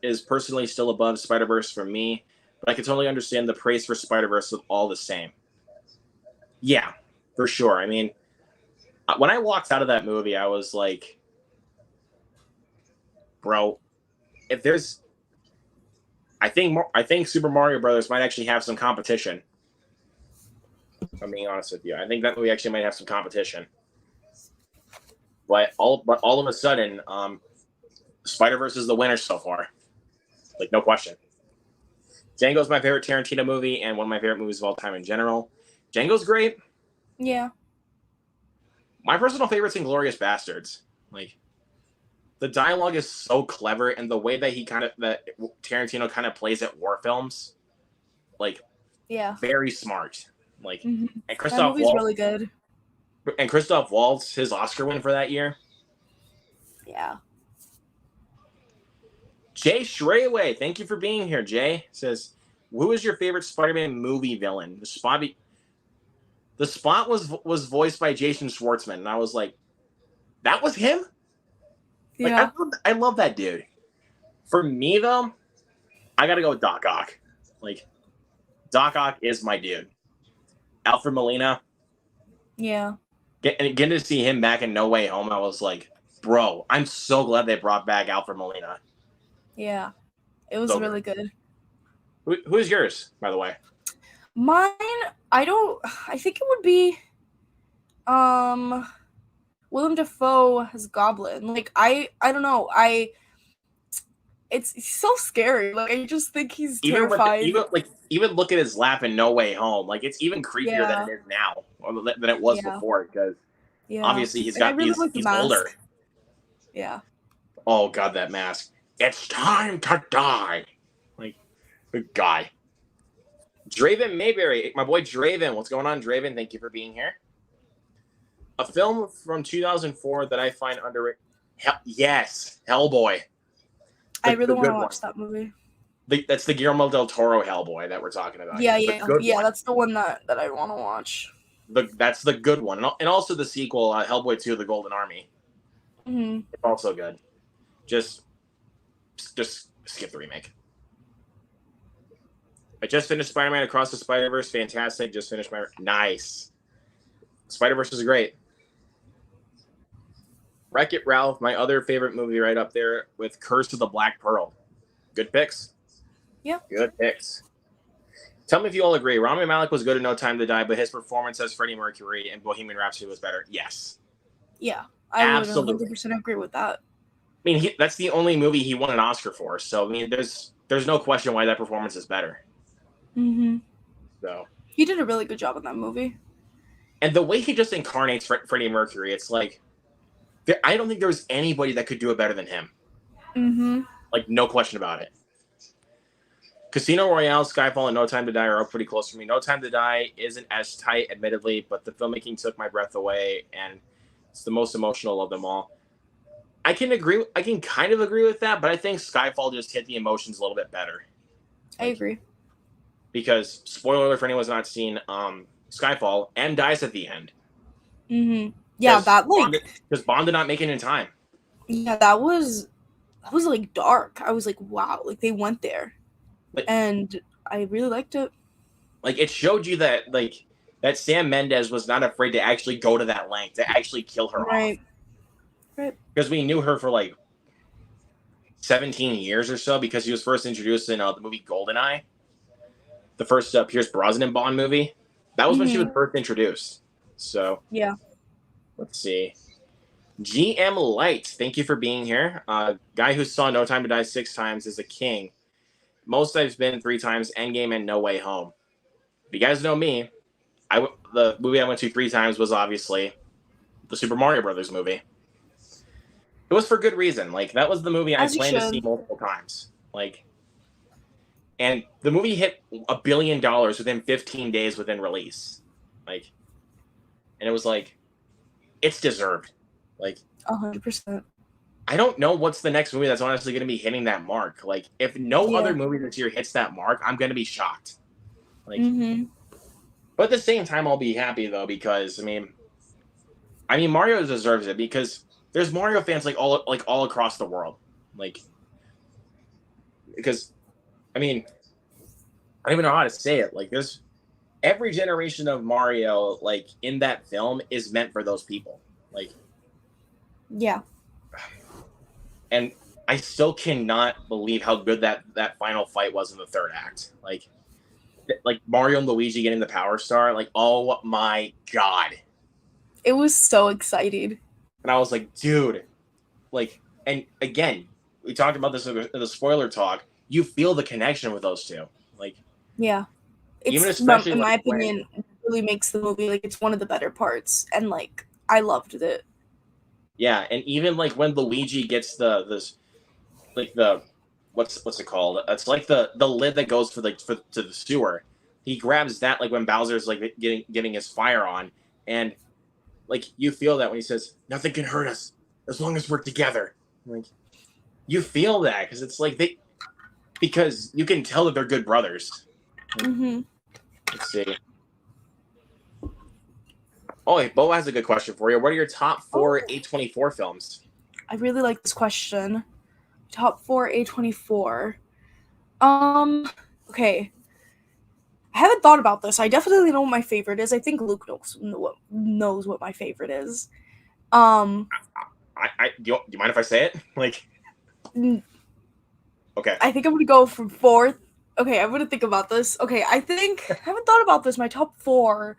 is personally still above Spider-Verse for me, but I can totally understand the praise for Spider-Verse all the same. Yeah, for sure. I mean, when I walked out of that movie, I was like, bro, if there's, I think Super Mario Brothers might actually have some competition. If I'm being honest with you, I think that movie actually might have some competition. But all of a sudden, Spider-Verse is the winner so far. Like, no question. Django's my favorite Tarantino movie and one of my favorite movies of all time in general. Django's great. Yeah. My personal favorite's Inglourious Bastards. Like, the dialogue is so clever, and the way that Tarantino kind of plays at war films, like, very smart. Like, and Christoph Waltz, really good. And Christoph Waltz, his Oscar win for that year. Yeah. Jay Shrayway, thank you for being here. Jay says, "Who is your favorite Spider-Man movie villain?" The Spot was voiced by Jason Schwartzman, and I was like, "That was him." Like, Yeah. I love that dude. For me though, I gotta go with Doc Ock. Like, Doc Ock is my dude. Alfred Molina. Yeah. Getting to see him back in No Way Home, I was like, bro, I'm so glad they brought back Alfred Molina. Yeah. It was So really good. Who's yours, by the way? Mine, I think it would be Willem Dafoe as Goblin. Like I don't know. It's so scary. Like I just think he's terrifying. Even look at his laugh in No Way Home. Like, it's even creepier than it is now, or than it was before, because obviously he's older. Yeah. Oh god, that mask. It's time to die. Like, good guy. Draven Mayberry, my boy Draven. What's going on, Draven? Thank you for being here. A film from 2004 that I find underrated. Yes, Hellboy. I really want to watch that movie. That's the Guillermo del Toro Hellboy that we're talking about. Yeah. That's the one that I want to watch. That's the good one, and also the sequel, Hellboy 2: The Golden Army. Mm-hmm. It's also good. Just skip the remake. I just finished Spider-Man Across the Spider-Verse. Fantastic. Just finished nice. Spider-Verse is great. Wreck-It Ralph, my other favorite movie, right up there with Curse of the Black Pearl. Good picks. Yeah. Good picks. Tell me if you all agree. Rami Malek was good in No Time to Die, but his performance as Freddie Mercury in Bohemian Rhapsody was better. Yes. Yeah, I absolutely would 100% agree with that. I mean, that's the only movie he won an Oscar for. So, I mean, there's no question why that performance is better. Mm-hmm. So he did a really good job in that movie. And the way he just incarnates Freddie Mercury, it's like, I don't think there's anybody that could do it better than him. Mm-hmm. Like, no question about it. Casino Royale, Skyfall, and No Time to Die are all pretty close for me. No Time to Die isn't as tight, admittedly, but the filmmaking took my breath away, and it's the most emotional of them all. I can kind of agree with that, but I think Skyfall just hit the emotions a little bit better. I agree. Because, spoiler alert for anyone who's not seen Skyfall, M dies at the end. Mm-hmm. Yeah, because Bond did not make it in time. Yeah, that was like dark. I was like, wow, like they went there. And I really liked it. Like, it showed you that that Sam Mendes was not afraid to actually go to that length to actually kill her off. Right. Because we knew her for like 17 years or so, because she was first introduced in the movie GoldenEye, the first Pierce Brosnan Bond movie. That was when she was first introduced. So yeah. Let's see. GM Light, thank you for being here. Guy who saw No Time to Die 6 times is a king. Most I've been 3 times, Endgame and No Way Home. If you guys know me, the movie I went to 3 times was obviously the Super Mario Brothers movie. It was for good reason. Like, that was the movie I planned to see multiple times. Like, and the movie hit $1 billion within 15 days within release. Like, and it was like, it's deserved. Like, 100%. I don't know what's the next movie that's honestly going to be hitting that mark. Like, if no other movie this year hits that mark, I'm going to be shocked. Like, but at the same time, I'll be happy though, because I mean, Mario deserves it, because there's Mario fans all across the world. Like, because I mean, I don't even know how to say it. Like, there's every generation of Mario, like, in that film is meant for those people. Like, yeah. And I still cannot believe how good that final fight was in the third act. Like Mario and Luigi getting the Power Star. Like, oh my god. It was so exciting. And I was like, dude. Like, and again, we talked about this in the spoiler talk. You feel the connection with those two. Like, yeah. Even especially in my opinion, it really makes the movie, like, it's one of the better parts. And, like, I loved it. Yeah, and even like when Luigi gets what's it called? It's like the lid that goes to the sewer. He grabs that, like, when Bowser's like getting his fire on, and like you feel that when he says nothing can hurt us as long as we're together. Like you feel that because it's like because you can tell that they're good brothers. Mm-hmm. Let's see. Oh, hey, Bo has a good question for you. What are your top 4 A24 films? I really like this question. Top 4 A24. Okay. I haven't thought about this. I definitely know what my favorite is. I think Luke knows what my favorite is. Do you mind if I say it? Like, okay. I think I'm gonna go from 4th. Okay, I'm gonna think about this. Okay, I haven't thought about this. My top 4.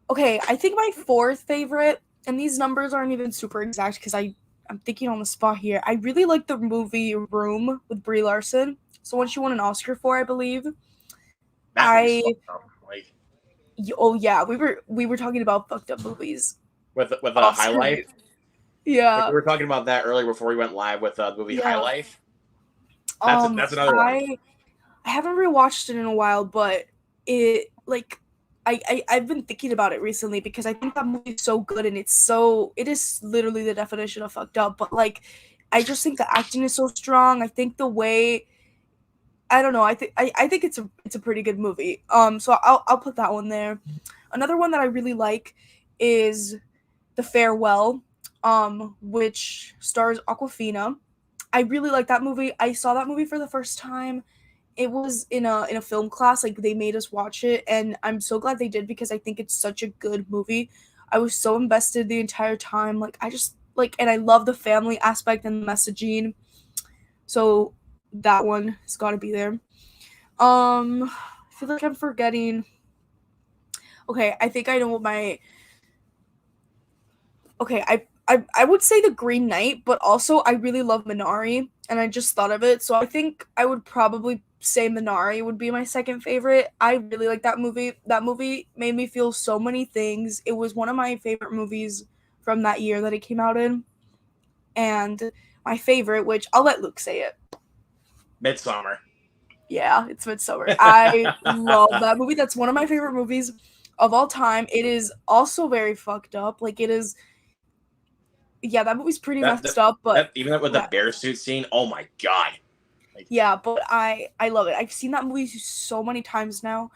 Okay, I think my 4th favorite, and these numbers aren't even super exact because I'm thinking on the spot here. I really like the movie Room with Brie Larson. So one she won an Oscar for, I believe. That movie's fucked up. Like, Oh yeah, we were talking about fucked up movies. with High Oscar. Life. Like, Yeah. we were talking about that earlier before we went live with the movie High Yeah. Life. That's another one. I haven't rewatched it in a while, but it like I've been thinking about it recently because I think that movie is so good and it is literally the definition of fucked up. But like, I just think the acting is so strong. I think the way I don't know. I think it's a pretty good movie. So I'll put that one there. Another one that I really like is The Farewell, which stars Aquafina. I really like that movie. I saw that movie for the first time. It was in a film class. Like they made us watch it, and I'm so glad they did because I think it's such a good movie. I was so invested the entire time. Like I just like, and I love the family aspect and the messaging. So that one has got to be there. I feel like I'm forgetting. Okay, I think I know what my. Okay, I would say The Green Knight, but also I really love Minari, and I just thought of it, so I think I would probably say Minari would be my second favorite. I really like that movie. That movie made me feel so many things. It was one of my favorite movies from that year that it came out in, and my favorite, which I'll let Luke say it. Midsummer. Yeah, it's Midsummer. I love that movie. That's one of my favorite movies of all time. It is also very fucked up. Like it is. Yeah, that movie's pretty messed up, but even with the bear suit scene, oh my god. Like, yeah, but I love it. I've seen that movie so many times now,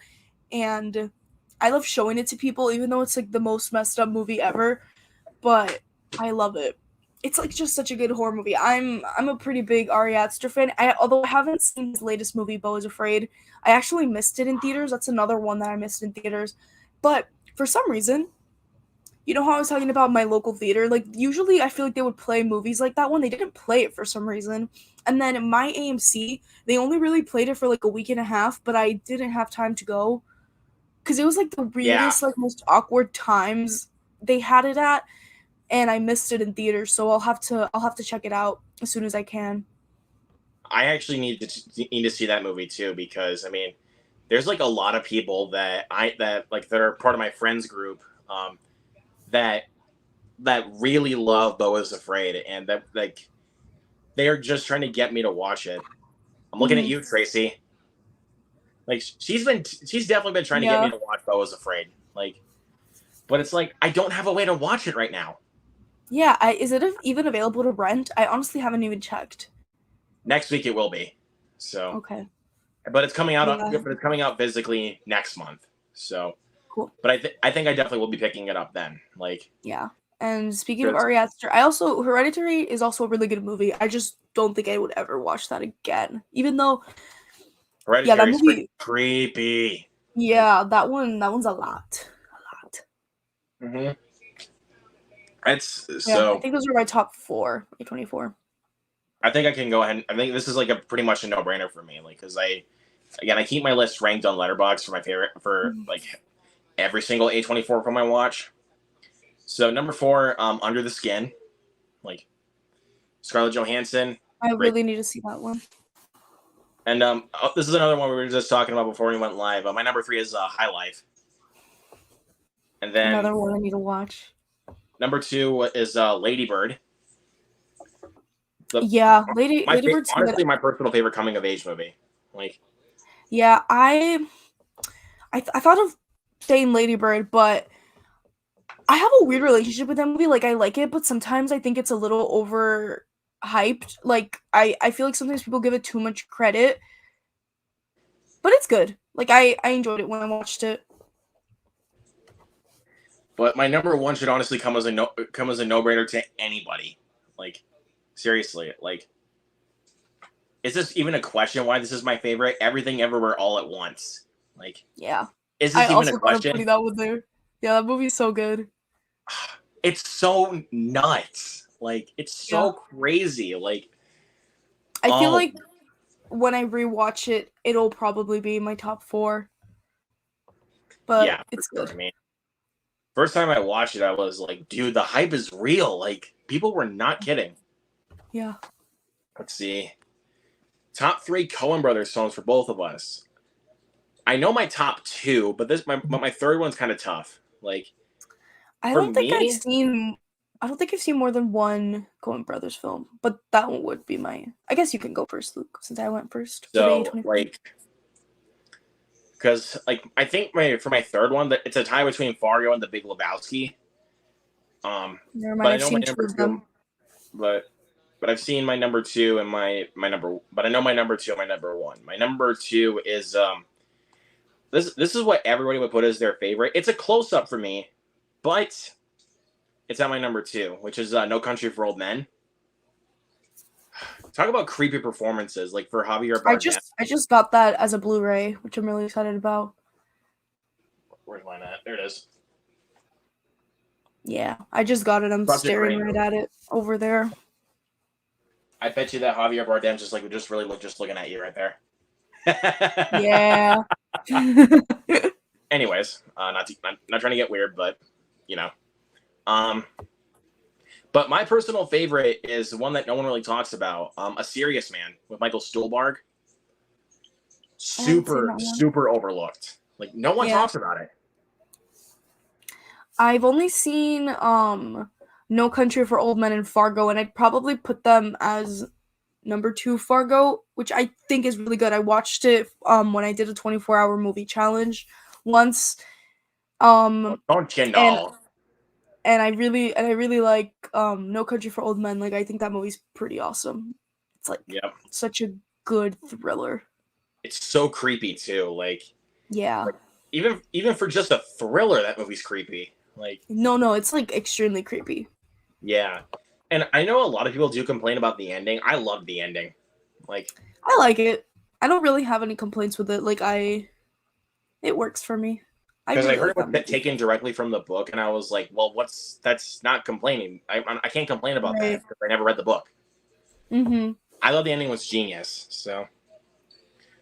and I love showing it to people, even though it's like the most messed up movie ever. But I love it. It's like just such a good horror movie. I'm a pretty big Ari Aster fan. Although I haven't seen his latest movie, Beau is Afraid. I actually missed it in theaters. That's another one that I missed in theaters. But for some reason, you know how I was talking about my local theater? Like, usually I feel like they would play movies like that one. They didn't play it for some reason. And then in my AMC, they only really played it for like a week and a half, but I didn't have time to go. Because it was like the weirdest, like most awkward times they had it at, and I missed it in theaters, so I'll have to check it out as soon as I can. I actually need to see that movie too because I mean, there's like a lot of people that are part of my friends group that really love Beau is Afraid and that like they are just trying to get me to watch it. I'm looking at you, Tracy. Like she's definitely been trying to get me to watch Beau is Afraid. Like, but it's like I don't have a way to watch it right now. Yeah, is it even available to rent? I honestly haven't even checked. Next week it will be. So okay, but it's coming out. Yeah. But it's coming out physically next month. So cool. But I think I definitely will be picking it up then. Like yeah. And speaking of Ari Aster, Hereditary is also a really good movie. I just don't think I would ever watch that again, even though. Hereditary is pretty creepy. Yeah, that one's a lot. Mm-hmm. It's I think those are my top 4, A24. I think I can go ahead. I think this is like a pretty much a no-brainer for me, like because I keep my list ranked on Letterboxd for my favorite like every single A24 film I watch. So number 4, Under the Skin, like Scarlett Johansson. I really need to see that one. And this is another one we were just talking about before we went live. My number 3 is High Life. And then another one I need to watch. Number 2 is Lady Bird. Lady Bird's honestly my personal favorite coming of age movie. Like, yeah, I thought of saying Lady Bird, but I have a weird relationship with that movie. Like, I like it, but sometimes I think it's a little overhyped. Like, I feel like sometimes people give it too much credit, but it's good. Like, I enjoyed it when I watched it. But my number one should honestly come as a no-brainer to anybody. Like, seriously, like, is this even a question why this is my favorite? Everything Everywhere All at Once. Like, Yeah. is I this even a also gotta question? put that one there. Yeah, that movie's so good. It's so nuts. Like, it's Yeah. so crazy. Like, I feel oh like when I rewatch it, it'll probably be my top 4. But yeah, for it's sure. good. I mean, first time I watched it, I was like, dude, the hype is real. Like, people were not kidding. Yeah. Let's see. Top 3 Coen Brothers films for both of us. I know my top 2, but my third one's kind of tough. Like, I for don't think I've me, seen I don't think I've seen more than one Coen Brothers film, but that one would be my I guess you can go first, Luke, since I went first for the so A24. like, because like I think for my third one, that it's a tie between Fargo and The Big Lebowski. Never But mind, I I've know my seen 2 number of two, them. but I've seen my number 2 and my number, but I know my number 2 and my number 1. My number 2 is this is what everybody would put as their favorite. It's a close up for me, but it's at my number 2, which is No Country for Old Men. Talk about creepy performances, like for Javier Bardem. I just got that as a Blu-ray, which I'm really excited about. Where's mine at? There it is. Yeah, I just got it. I'm Such a staring great right movie. at it over there. I bet you that Javier Bardem just really just looking at you right there. Yeah. Anyways, not trying to get weird, but you know, um, but my personal favorite is one that no one really talks about. A Serious Man with Michael Stuhlbarg. I haven't seen that one. Super overlooked. Like no one Yeah. talks about it. I've only seen No Country for Old Men and Fargo, and I'd probably put them as number 2 Fargo, which I think is really good. I watched it when I did a 24-hour movie challenge once. Well, Um don't and Kendall. I really like No Country for Old Men. Like I think that movie's pretty awesome. It's like Yep, such a good thriller. it's so creepy too. Yeah. Like even for just a thriller, that movie's creepy. Like No, it's like extremely creepy. yeah, and I know a lot of people do complain about the ending. I love the ending. Like I like it. I don't really have any complaints with it. It works for me. I because I really heard like it was that movie. taken directly from the book, and I was like, well, that's not complaining. I can't complain about Right. that because I never read the book. Mhm. I thought the ending was genius. So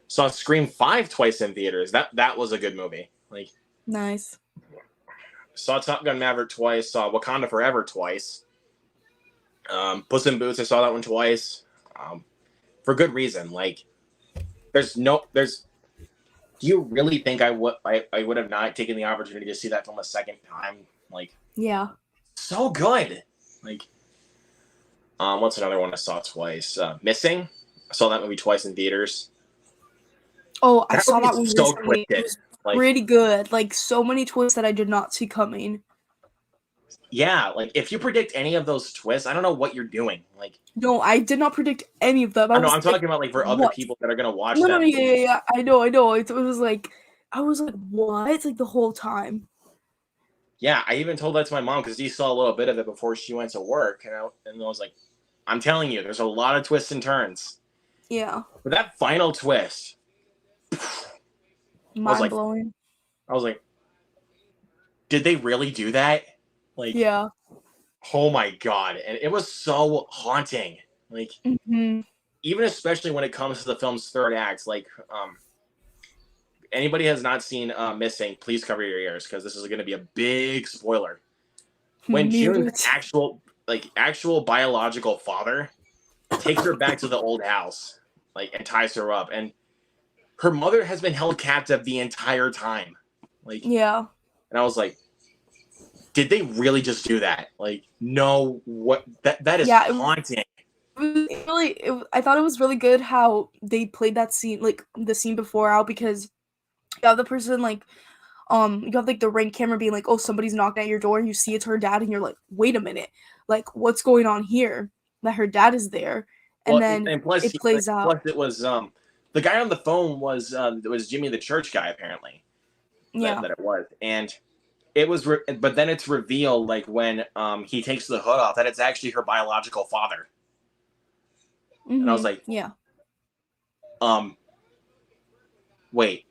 saw Scream 5 twice in theaters. That was a good movie. Like Nice. saw Top Gun Maverick twice. Saw Wakanda Forever twice. Puss in Boots. I saw that one twice. For good reason. Like there's. Do you really think I would have not taken the opportunity to see that film a second time? Like Yeah. so good. Like what's another one I saw twice? Missing. I saw that movie twice in theaters. Oh, I That saw movie that is one so recently. It twisted. was Like pretty good. Like so many twists that I did not see coming. yeah, like if you predict any of those twists, I don't know what you're doing. Like No, I did not predict any of them. I I know was I'm like, talking about like for other what? people that are gonna watch No, that yeah, movie. yeah. I know. It was like, I was like, what? Like the whole time. Yeah, I even told that to my mom because she saw a little bit of it before she went to work, and I was like, I'm telling you, there's a lot of twists and turns. Yeah. But that final twist, I was Mind like, blowing. I was like, did they really do that? Like, Yeah. oh my god! And it was so haunting. Like, Mhm. even especially when it comes to the film's third act. Like, anybody has not seen Missing, please cover your ears because this is going to be a big spoiler. When June's Mute. actual biological father takes her back to the old house, like, and ties her up, and her mother has been held captive the entire time. Like, Yeah. and I was like, did they really just do that? Like, no, what that is Yeah, haunting. I thought it was really good how they played that scene, like the scene before out, because you have the person like you have like the Ring camera being like, oh, somebody's knocking at your door, and you see it's her dad, and you're like, wait a minute, like what's going on here? That her dad is there, and Well, then and plus, it plays out. it was the guy on the phone was Jimmy the church guy apparently. Yeah. That it was, and it was, but then it's revealed like when he takes the hood off that it's actually her biological father, and I was like, yeah, wait,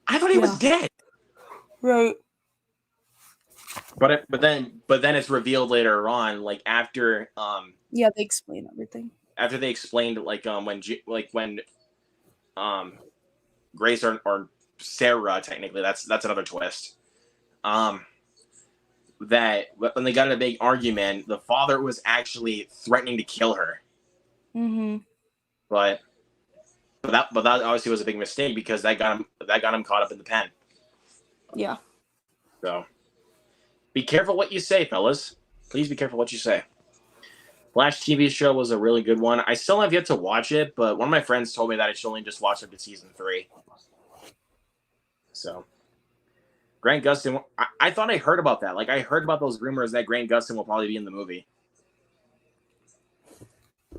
I thought he was dead. right. But then it's revealed later on, like after Yeah, they explain everything. After they explained like when Grace or Sarah, technically that's another twist. That when they got in a big argument, the father was actually threatening to kill her. But that obviously was a big mistake because that got him caught up in the pen. Yeah. So be careful what you say, fellas. Please be careful what you say. Flash TV show was a really good one. I still have yet to watch it, but one of my friends told me that I should only just watch up to season 3. So, Grant Gustin, I thought I heard about that. Like, I heard about those rumors that Grant Gustin will probably be in the movie.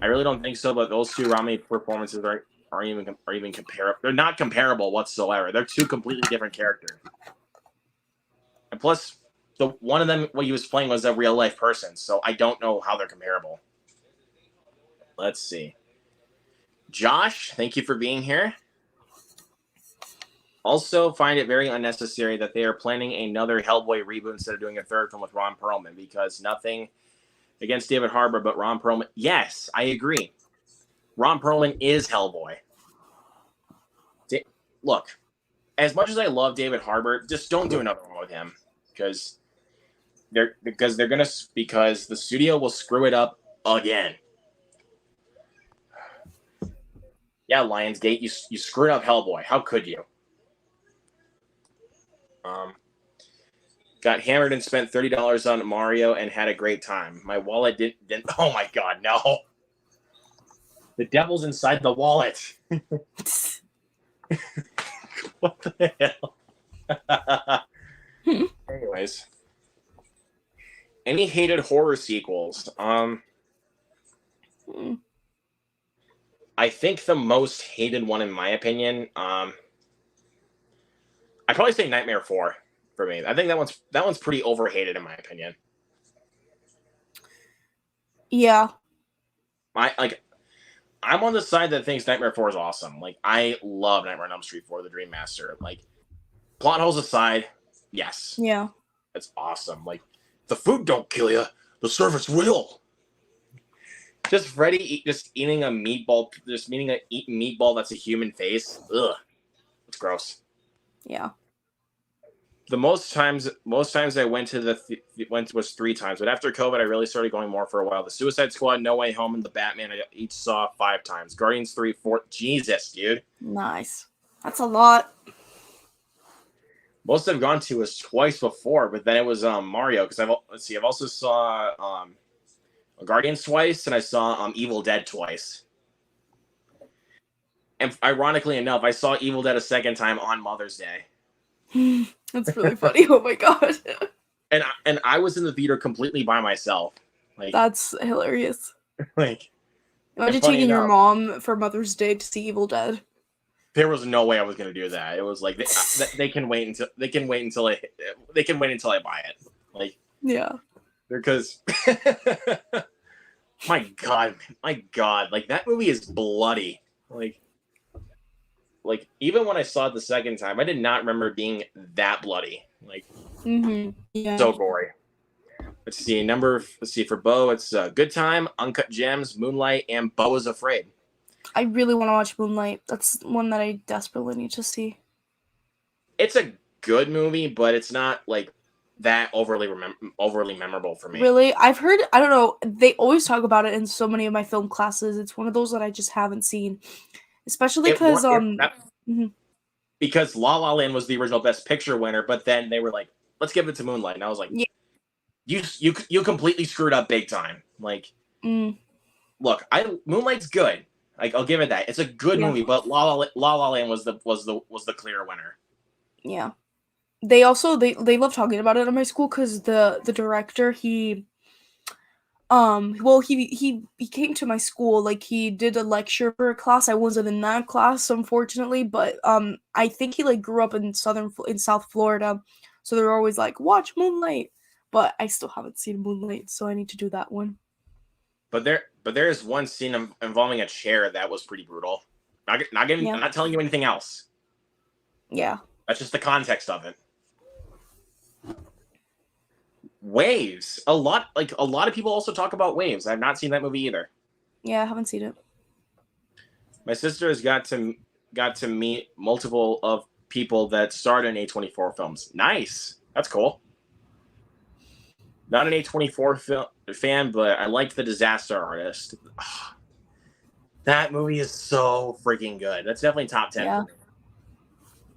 I really don't think so, but those two Rami performances are even comparable. They're not comparable whatsoever. They're two completely different characters. And plus, the one of them, what he was playing was a real life person, so I don't know how they're comparable. Let's see. Josh, thank you for being here. Also, find it very unnecessary that they are planning another Hellboy reboot instead of doing a third film with Ron Perlman, because nothing against David Harbour, but Ron Perlman. Yes, I agree. Ron Perlman is Hellboy. Look, as much as I love David Harbour, just don't do another one with him, because the studio will screw it up again. Yeah, Lionsgate, you screwed up Hellboy. How could you? Got hammered and spent $30 on Mario and had a great time. My wallet didn't. Oh my god, no! The devil's inside the wallet. What the hell? Anyways, any hated horror sequels? I think the most hated one, in my opinion, I'd probably say Nightmare 4 for me. I think that one's pretty overhated, in my opinion. Yeah. I'm on the side that thinks Nightmare 4 is awesome. Like, I love Nightmare on Elm Street 4, The Dream Master. Like, plot holes aside, yes. Yeah. It's awesome. Like, the food don't kill you, the service will. Just Freddy eating a meatball, eating meatball that's a human face. Ugh. It's gross. Yeah. The most times I went to was 3 times, but after COVID, I really started going more for a while. The Suicide Squad, No Way Home, and the Batman I each saw 5 times. Guardians 3, 4. Jesus, dude. Nice. That's a lot. Most I've gone to was twice before, but then it was Mario, because I've also saw Guardians twice, and I saw Evil Dead twice. And ironically enough, I saw Evil Dead a second time on Mother's Day. That's really funny. Oh my god. And I was in the theater completely by myself. Like, that's hilarious. Like, imagine taking your mom for Mother's Day to see Evil Dead. There was no way I was going to do that. It was like they can wait until I buy it. Like, yeah, because my god, like, that movie is bloody. Like even when I saw it the second time, I did not remember it being that bloody. Like, yeah, so gory. Let's see, for Bo, it's Good Time, Uncut Gems, Moonlight, and Beau is Afraid. I really want to watch Moonlight. That's one that I desperately need to see. It's a good movie, but it's not like that overly memorable for me. Really? I've heard, I don't know, they always talk about it in so many of my film classes. It's one of those that I just haven't seen. Especially because because La La Land was the original Best Picture winner, but then they were like, let's give it to Moonlight. And I was like, yeah. You completely screwed up big time. Like, look, Moonlight's good. Like, I'll give it that. It's a good movie, but La La Land was the clear winner. Yeah. they also they love talking about it in my school because the director well he came to my school, like he did a lecture for a class. I wasn't in that class unfortunately, but I think he like grew up in South Florida, so they're always like watch Moonlight, but I still haven't seen Moonlight, so I need to do that one. But there is one scene involving a chair that was pretty brutal. Yeah. I'm not telling you anything else. Yeah. That's just the context of it. Waves. A lot of people also talk about Waves. I've not seen that movie either. Yeah, I haven't seen it. My sister has got to meet multiple of people that starred in A24 films. Nice. That's cool. Not an A24 fan, but I liked The Disaster Artist. Oh, that movie is so freaking good. That's definitely top 10 Yeah. for me.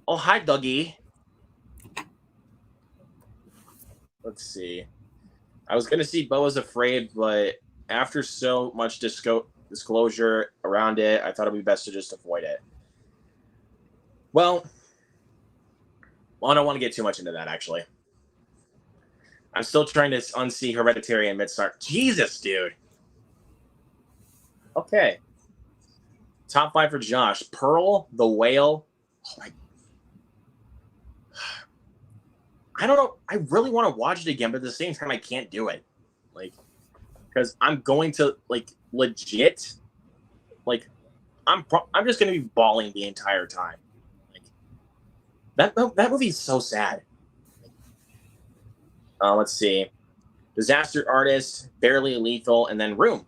Oh, hi, Dougie. Let's see. I was going to see Beau is Afraid, but after so much disclosure around it, I thought it'd be best to just avoid it. Well, I don't want to get too much into that, actually. I'm still trying to unsee Hereditary and Midsommar. Jesus, dude. Okay. Top 5 for Josh. Pearl, The Whale. Oh my. I don't know. I really want to watch it again, but at the same time, I can't do it. Like, because I'm going to, like, legit, like, I'm just going to be bawling the entire time. Like, that movie is so sad. Let's see. Disaster Artist, Barely Lethal, and then Room.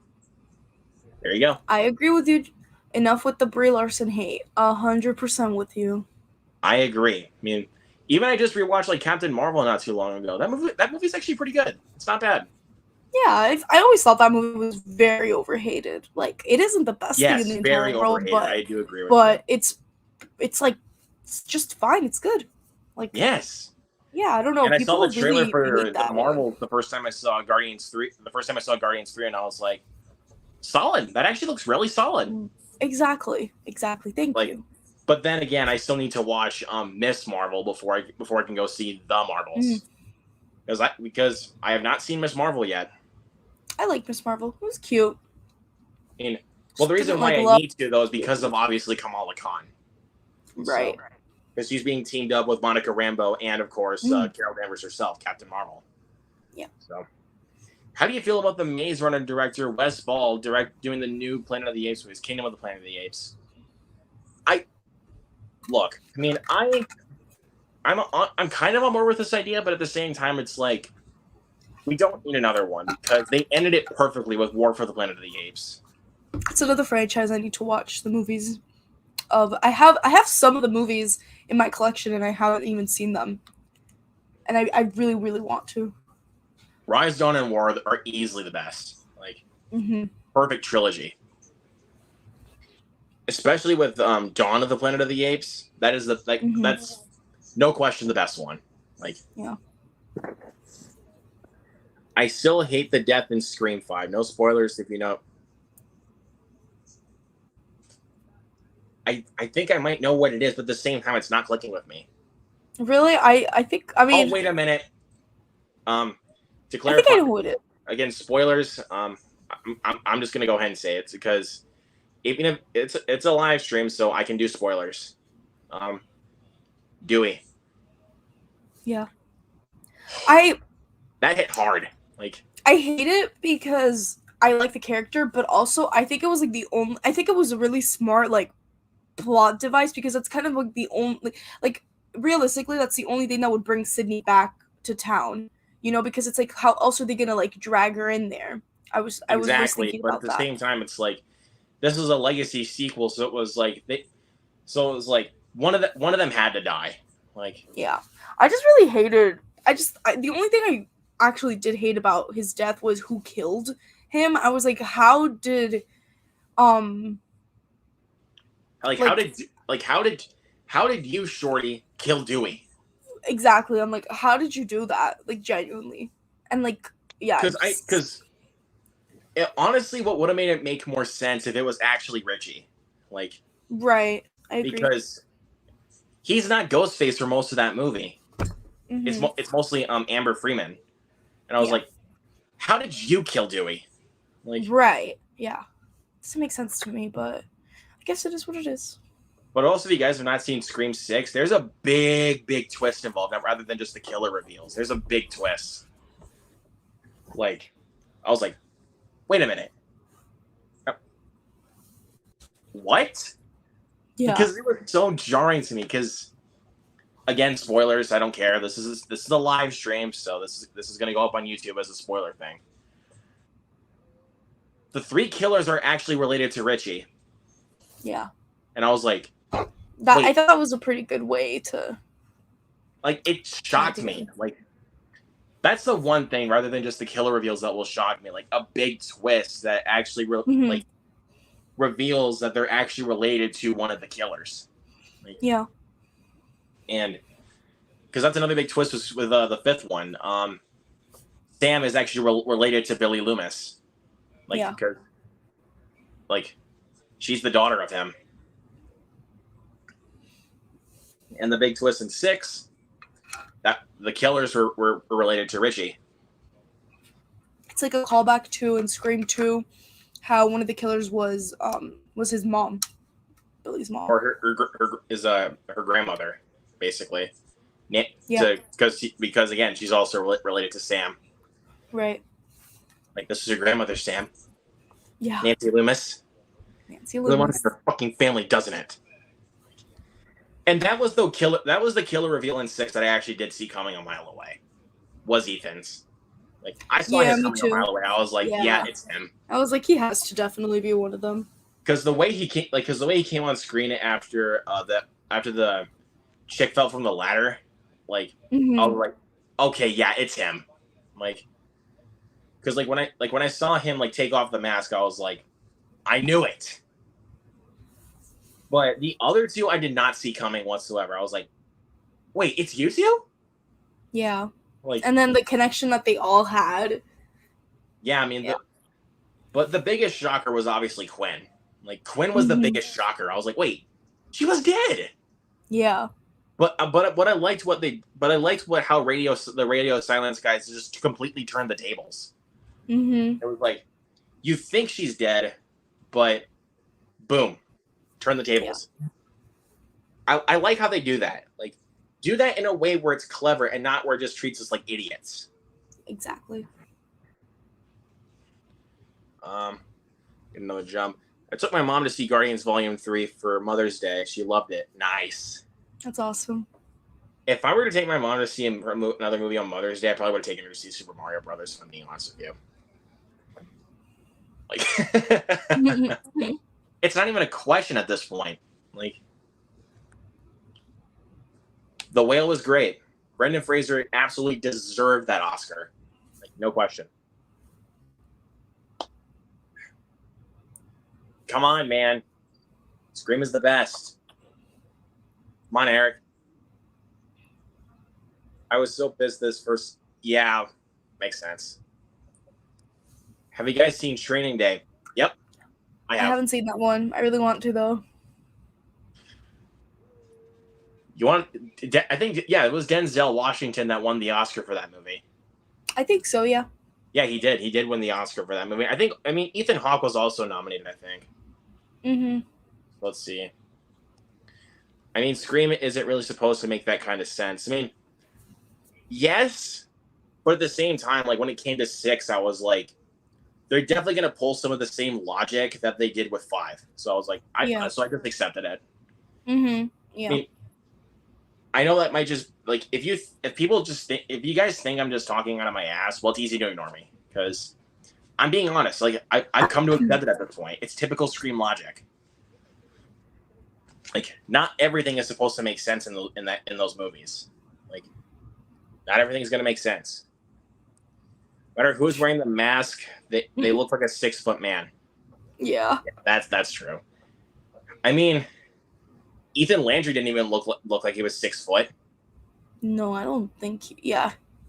There you go. I agree with you. Enough with the Brie Larson hate. 100% with you. I agree. I mean, even I just rewatched like Captain Marvel not too long ago. That movie's actually pretty good. It's not bad. Yeah, I always thought that movie was very overhated. Like, it isn't the best thing in the entire world, overhated. but I do agree with but you. it's like it's just fine. It's good. Like, yes. Yeah, I don't know. And I saw the trailer really for the Marvel the first time I saw Guardians 3. The first time I saw Guardians 3, and I was like, solid. That actually looks really solid. Exactly. Thank you. But then again, I still need to watch Miss Marvel before I can go see the Marvels. Because I have not seen Miss Marvel yet. I like Miss Marvel. It was cute. I mean, well, the reason why I need to though is because of obviously Kamala Khan. Right. Because she's being teamed up with Monica Rambeau and of course Carol Danvers herself, Captain Marvel. Yeah. So, how do you feel about the Maze Runner director Wes Ball doing the new Planet of the Apes movies, Kingdom of the Planet of the Apes? Look, I mean, I'm kind of on board with this idea, but at the same time, it's like we don't need another one because they ended it perfectly with War for the Planet of the Apes. It's another franchise I need to watch the movies of. I have some of the movies in my collection and I haven't even seen them, and I really want to. Rise, Dawn, and War are easily the best. Like perfect trilogy. Especially with Dawn of the Planet of the Apes, that is that's no question the best one. Like, yeah. I still hate the death in Scream 5. No spoilers if you know. I think I might know what it is, but at the same time, it's not clicking with me. Really, I think. I mean. Oh, wait a minute. To clarify, I think I know what it is. Again, spoilers. I'm just gonna go ahead and say it because even if it's a live stream, so I can do spoilers. Dewey. Yeah. That hit hard. Like, I hate it because I like the character, but also I think it was like I think it was a really smart like plot device because it's kind of like the only like realistically that's the only thing that would bring Sydney back to town. You know, because it's like how else are they gonna like drag her in there? I was just thinking about that. But at the same time, it's like this was a legacy sequel, so it was like one of them had to die. Like, yeah, I just really hated. The only thing I actually did hate about his death was who killed him. I was like, how did how did you, Shorty, kill Dewey? Exactly. I'm like, how did you do that? Like, genuinely. And like, yeah. Because honestly, what would have made it make more sense if it was actually Richie. Like, right. I agree. Because he's not Ghostface for most of that movie. It's mostly Amber Freeman, and I was Yeah. like, how did you kill Dewey? Like, Right. Yeah. Doesn't make sense to me, but I guess it is what it is. but also, if you guys have not seen Scream 6, there's a big twist involved now, rather than just the killer reveals. There's a big twist. Like, I was like, wait a minute. What? Yeah. Because it was so jarring to me. Because again, spoilers. I don't care. This is a live stream, so this is going to go up on YouTube as a spoiler thing. The 3 killers are actually related to Richie. Yeah. And I was like, I thought that was a pretty good way to. Like, it shocked me. Like, that's the one thing, rather than just the killer reveals, that will shock me. Like, a big twist that actually like reveals that they're actually related to one of the killers. Like, yeah. And because that's another big twist with the 5th one. Sam is actually related to Billy Loomis. Like, yeah. because, like, she's the daughter of him. And the big twist in 6, that the killers were related to Richie. It's like a callback to in Scream 2, how one of the killers was his mom, Billy's mom, or her grandmother, basically. Yeah. Because again, she's also related to Sam. Right. Like, this is your grandmother, Sam. Yeah. Nancy Loomis. Nancy Loomis. Her fucking family, doesn't it? And that was the killer reveal in 6 that I actually did see coming a mile away. Was Ethan's. Like, I saw his coming a mile away. I was like, yeah, it's him. I was like, he has to definitely be one of them. Because the way he came on screen after the chick fell from the ladder, like, I was like, okay, yeah, it's him. Like, because when I saw him like take off the mask, I was like, I knew it. But the other 2 I did not see coming whatsoever. I was like, wait, it's you 2? Yeah. Like, and then the connection that they all had. Yeah, I mean, but the biggest shocker was obviously Quinn. Like, Quinn was the biggest shocker. I was like, wait, she was dead. Yeah. But I liked how the radio silence guys just completely turned the tables. It was like, you think she's dead, but boom, turn the tables. Yeah. I like how they do that. Like, do that in a way where it's clever and not where it just treats us like idiots. Exactly. Get another jump. I took my mom to see Guardians Volume 3 for Mother's Day. She loved it. Nice. That's awesome. If I were to take my mom to see another movie on Mother's Day, I probably would have taken her to see Super Mario Brothers, if I'm being honest with you. Like, it's not even a question at this point. Like, The Whale was great. Brendan Fraser absolutely deserved that Oscar. Like, no question. Come on, man. Scream is the best. Come on, Eric. I was so pissed this first. Yeah, makes sense. Have you guys seen Training Day? Yep. I haven't seen that one. I really want to, though. I think, yeah, it was Denzel Washington that won the Oscar for that movie. I think so, yeah. Yeah, he did. He did win the Oscar for that movie. Ethan Hawke was also nominated, I think. Let's see. I mean, Scream isn't really supposed to make that kind of sense. I mean, yes, but at the same time, like, when it came to 6, I was like, they're definitely going to pull some of the same logic that they did with 5. So I was like, so I just accepted it. Yeah. I mean, I know that might just, like, if you guys think I'm just talking out of my ass, well, it's easy to ignore me, because I'm being honest. Like, I've come to accept it at this point. It's typical Scream logic. Like, not everything is supposed to make sense in those movies. Like, not everything is going to make sense. No matter who's wearing the mask, they look like a 6-foot man. Yeah. That's true. I mean, Ethan Landry didn't even look like he was 6 foot. No, I don't think. He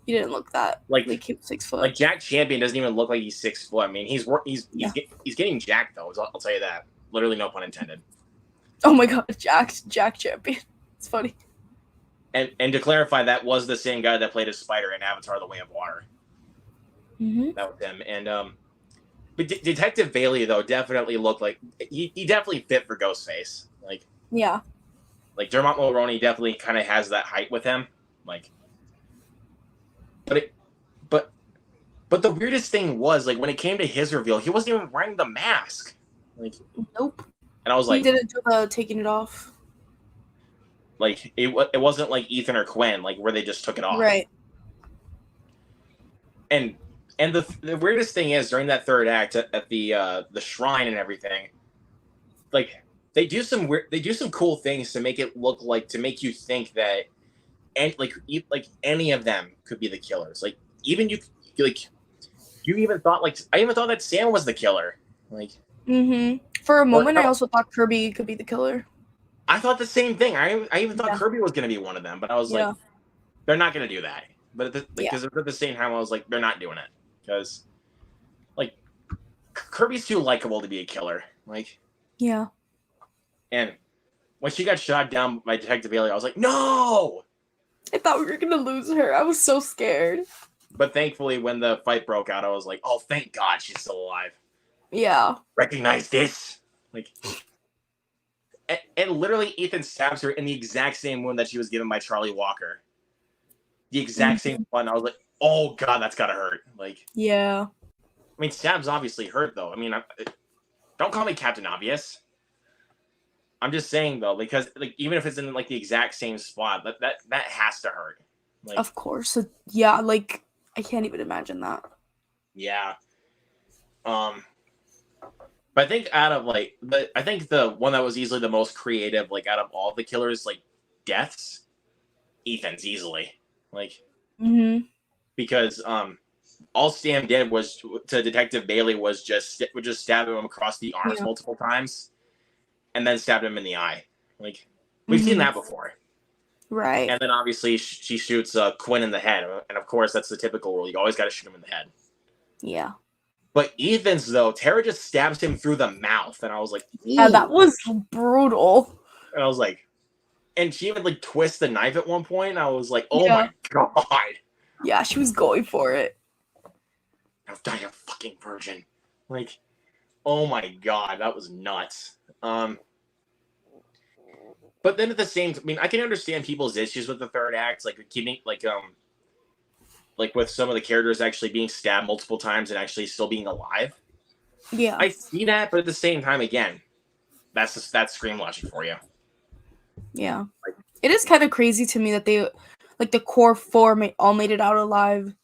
didn't look that like he was 6 foot. Like, Jack Champion doesn't even look like he's 6 foot. I mean, he's getting jacked though. I'll tell you that. Literally, no pun intended. Oh my god, Jack Champion. It's funny. And to clarify, that was the same guy that played as Spider in Avatar: The Way of Water. Mm-hmm. That was him. And but Detective Bailey though definitely looked like he definitely fit for Ghostface. Yeah. Like Dermot Mulroney definitely kind of has that height with him. Like, but it, but but the weirdest thing was like when it came to his reveal, he wasn't even wearing the mask. Like, Nope. and I was He like, didn't do the taking it off. like it wasn't like Ethan or Quinn, like where they just took it off. Right. And the weirdest thing is during that third act at the shrine and everything, like they do some cool things to make it look like to make you think that and like any of them could be the killers. Like even like you even thought like I even thought that Sam was the killer. Like Mm-hmm. For a or moment, I no, also thought Kirby could be the killer. I thought the same thing. I even thought Yeah. Kirby was gonna be one of them, but I was like, Yeah. they're not gonna do that. But Yeah. because at the same time, I was like, they're not doing it because like Kirby's too likable to be a killer. Like, Yeah. and when she got shot down by Detective Bailey, I was like, no. I thought we were gonna lose her. I was so scared. But thankfully, when the fight broke out, I was like, oh, thank God she's still alive. Yeah. Recognize this. Like, and literally, Ethan stabs her in the exact same wound that she was given by Charlie Walker. The exact same one. I was like, oh God, that's gotta hurt. Like, Yeah. I mean, stabs obviously hurt though. I mean, don't call me Captain Obvious. I'm just saying though, because like even if it's in like the exact same spot, that has to hurt. Like, Of course. Yeah, like I can't even imagine that. yeah. But I think out of like I think the one that was easily the most creative, like out of all the killers, like deaths, Ethan's easily. Like Mm-hmm. because all Sam did was to Detective Bailey was just stab him across the arms Yeah. multiple times and then stabbed him in the eye. Like we've seen Mm-hmm. that before. Right. And then obviously she shoots Quinn in the head, and of course that's the typical rule. You always got to shoot him in the head. Yeah. But Ethan's though, Tara just stabs him through the mouth, and I was like, Yeah, that was brutal. and I was like, and she even like twists the knife at one point. And I was like, oh Yeah. my God, Yeah, she was going for it. I've died a fucking virgin. Like, oh my God, that was nuts. But then at the same, I mean, I can understand people's issues with the third act, like keeping like with some of the characters actually being stabbed multiple times and actually still being alive. Yeah. I see that, but at the same time, again, that's Scream logic for you. Yeah. It is kind of crazy to me that they, like, the core four all made it out alive.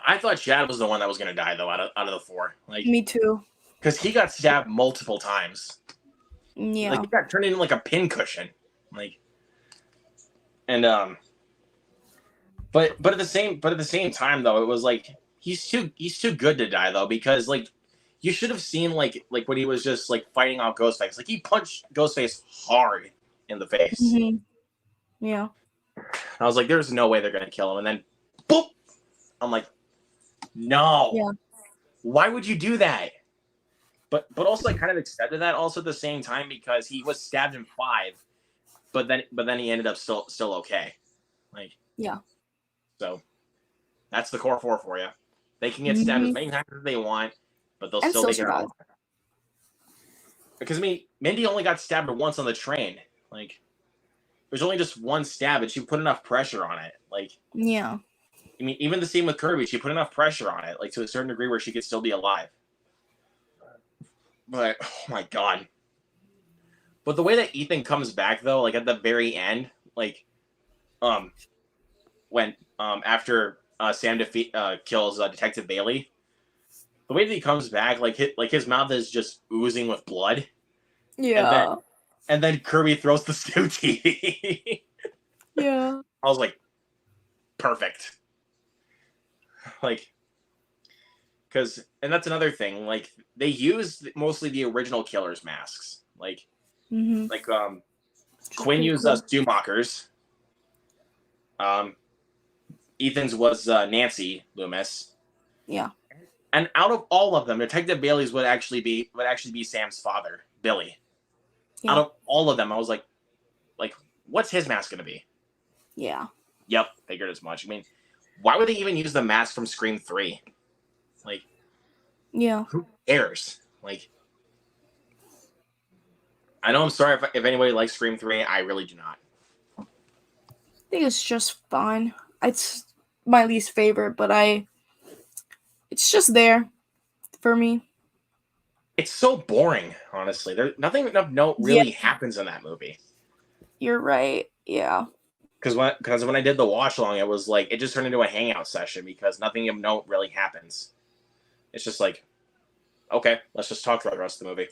I thought Chad was the one that was going to die though out of the four, like Me too. because he got stabbed multiple times. Yeah. Like he got turned into like a pincushion, like, and but at the same time though, it was like he's too good to die though because like you should have seen like when he was just like fighting off Ghostface, like he punched Ghostface hard in the face. Mm-hmm. Yeah. I was like, there's no way they're gonna kill him, and then boop, I'm like, no, Yeah. why would you do that? But also I kind of accepted that also at the same time because he was stabbed in 5, but then he ended up still okay, like Yeah. so that's the core 4 for you. They can get stabbed as many times as they want, but they'll still make it out. Because I mean, Mindy only got stabbed once on the train. Like, there's only just one stab, and she put enough pressure on it. Like, Yeah. I mean, even the same with Kirby, she put enough pressure on it, like to a certain degree where she could still be alive. But oh my God. But the way that Ethan comes back though, like at the very end, like, when after Sam kills Detective Bailey, the way that he comes back, like his mouth is just oozing with blood. Yeah. And then Kirby throws the stew TV. Yeah. I was like, perfect. Like, and that's another thing. Like, they used mostly the original Killer's masks. Like, Quinn used Stewmachers. Ethan's was Nancy Loomis. Yeah. And out of all of them, Detective Bailey's would actually be Sam's father, Billy. Yeah. Out of all of them, I was like, what's his mask going to be? Yeah. Yep, figured as much. I mean, why would they even use the mask from Scream 3? Like, Yeah. who cares? Like, I know I'm sorry if anybody likes Scream 3. I really do not. I think it's just fine. It's my least favorite, but it's just there for me. It's so boring, honestly. There's nothing of note really happens in that movie. You're right. Yeah. Because when I did the watch along, it was like it just turned into a hangout session because nothing of note really happens. It's just like, okay, let's just talk throughout the rest of the movie.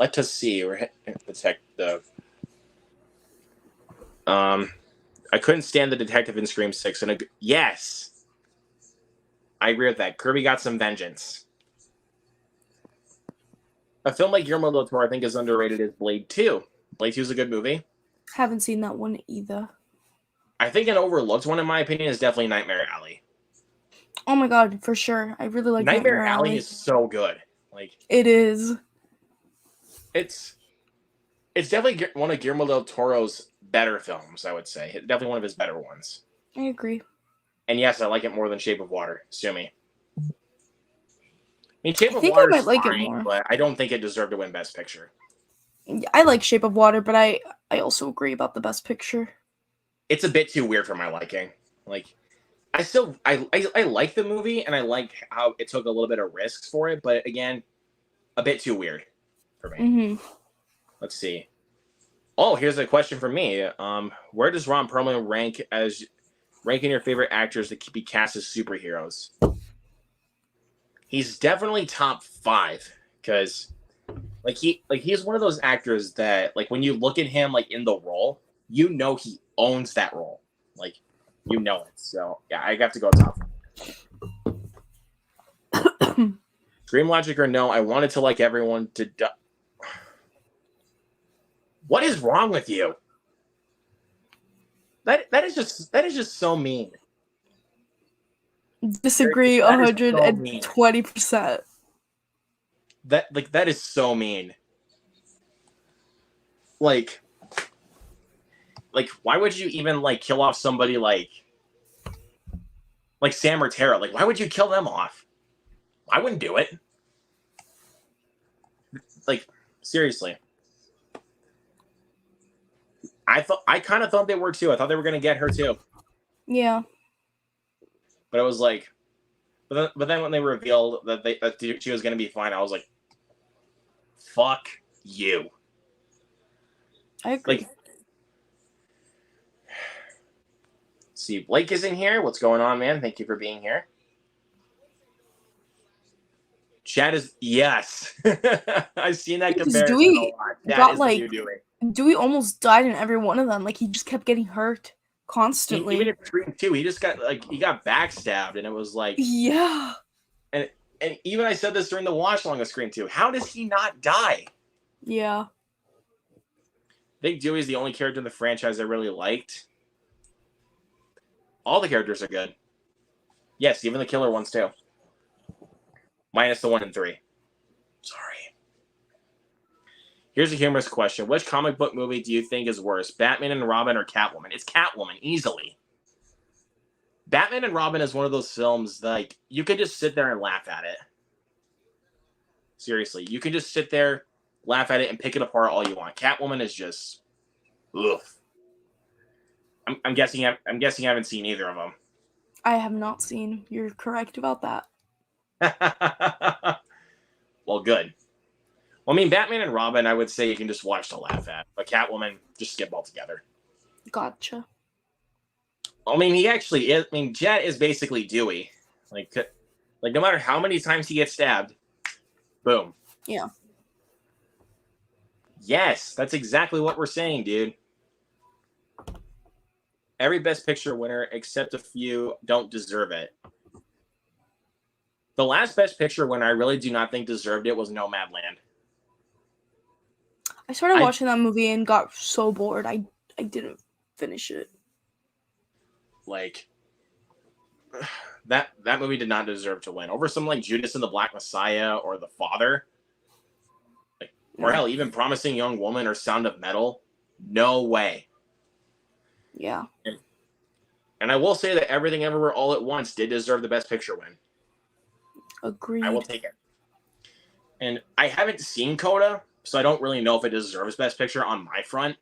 Let us see. We're hitting the I couldn't stand the detective in Scream 6, and yes, I agree with that. Kirby got some vengeance. A film like Guillermo del Toro, I think, is underrated is Blade 2. Blade 2 is a good movie. Haven't seen that one either. I think an overlooked one, in my opinion, is definitely Nightmare Alley. Oh my god, for sure. I really like Nightmare Alley is so good. Like, it is. It's definitely one of Guillermo del Toro's better films, I would say. It's definitely one of his better ones. I agree. And yes, I like it more than Shape of Water. Sue me. I mean, Shape of I Water might is like it fine, more. but I don't think it deserved to win Best Picture. I like Shape of Water, but I also agree about the Best Picture. It's a bit too weird for my liking. Like, I like the movie, and I like how it took a little bit of risks for it, but again, a bit too weird for me. Mm-hmm. Let's see. Oh, here's a question for me. Where does Ron Perlman ranking your favorite actors that be cast as superheroes? He's definitely top 5 because he's one of those actors that like when you look at him like in the role, you know he owns that role. Like you know it. So yeah, I have to go top 5. Dream Logic or no, I wanted to like everyone to What is wrong with you? That is just so mean. Disagree That is so mean. 120%. That is so mean. Like why would you even like kill off somebody like Sam or Tara? Like why would you kill them off? I wouldn't do it. Like seriously. I kind of thought they were too. I thought they were gonna get her too. Yeah. But it was like, but then when they revealed that she was gonna be fine, I was like, "Fuck you." I agree. Like, see, Blake is in here. What's going on, man? Thank you for being here. Chad is yes. I've seen that comparison a lot. Chad is the new Dewey. Dewey almost died in every one of them. Like he just kept getting hurt constantly. Even in Scream 2, he just got he got backstabbed, and it was like yeah. And even I said this during the watch along of Scream 2. How does he not die? Yeah. I think Dewey's the only character in the franchise I really liked. All the characters are good. Yes, even the killer ones too. Minus the 1 and 3. Sorry. Here's a humorous question. Which comic book movie do you think is worse? Batman and Robin or Catwoman? It's Catwoman, easily. Batman and Robin is one of those films that, like, you could just sit there and laugh at it. Seriously. You can just sit there, laugh at it, and pick it apart all you want. Catwoman is just... Ugh. I'm guessing you haven't seen either of them. I have not seen. You're correct about that. Well, good. Well, I mean, Batman and Robin, I would say you can just watch to laugh at. But Catwoman, just skip altogether. Gotcha. I mean, he actually is. I mean, Jet is basically Dewey. Like no matter how many times he gets stabbed, boom. Yeah. Yes, that's exactly what we're saying, dude. Every Best Picture winner, except a few, don't deserve it. The last Best Picture winner I really do not think deserved it was Nomadland. I started watching that movie and got so bored. I didn't finish it. Like, that movie did not deserve to win. Over some like Judas and the Black Messiah or The Father. Like, Or Yeah. hell, even Promising Young Woman or Sound of Metal. No way. Yeah. And I will say that Everything Everywhere All at Once did deserve the Best Picture win. I will Agreed. take it. And I haven't seen Coda, so I don't really know if it deserves Best Picture on my front.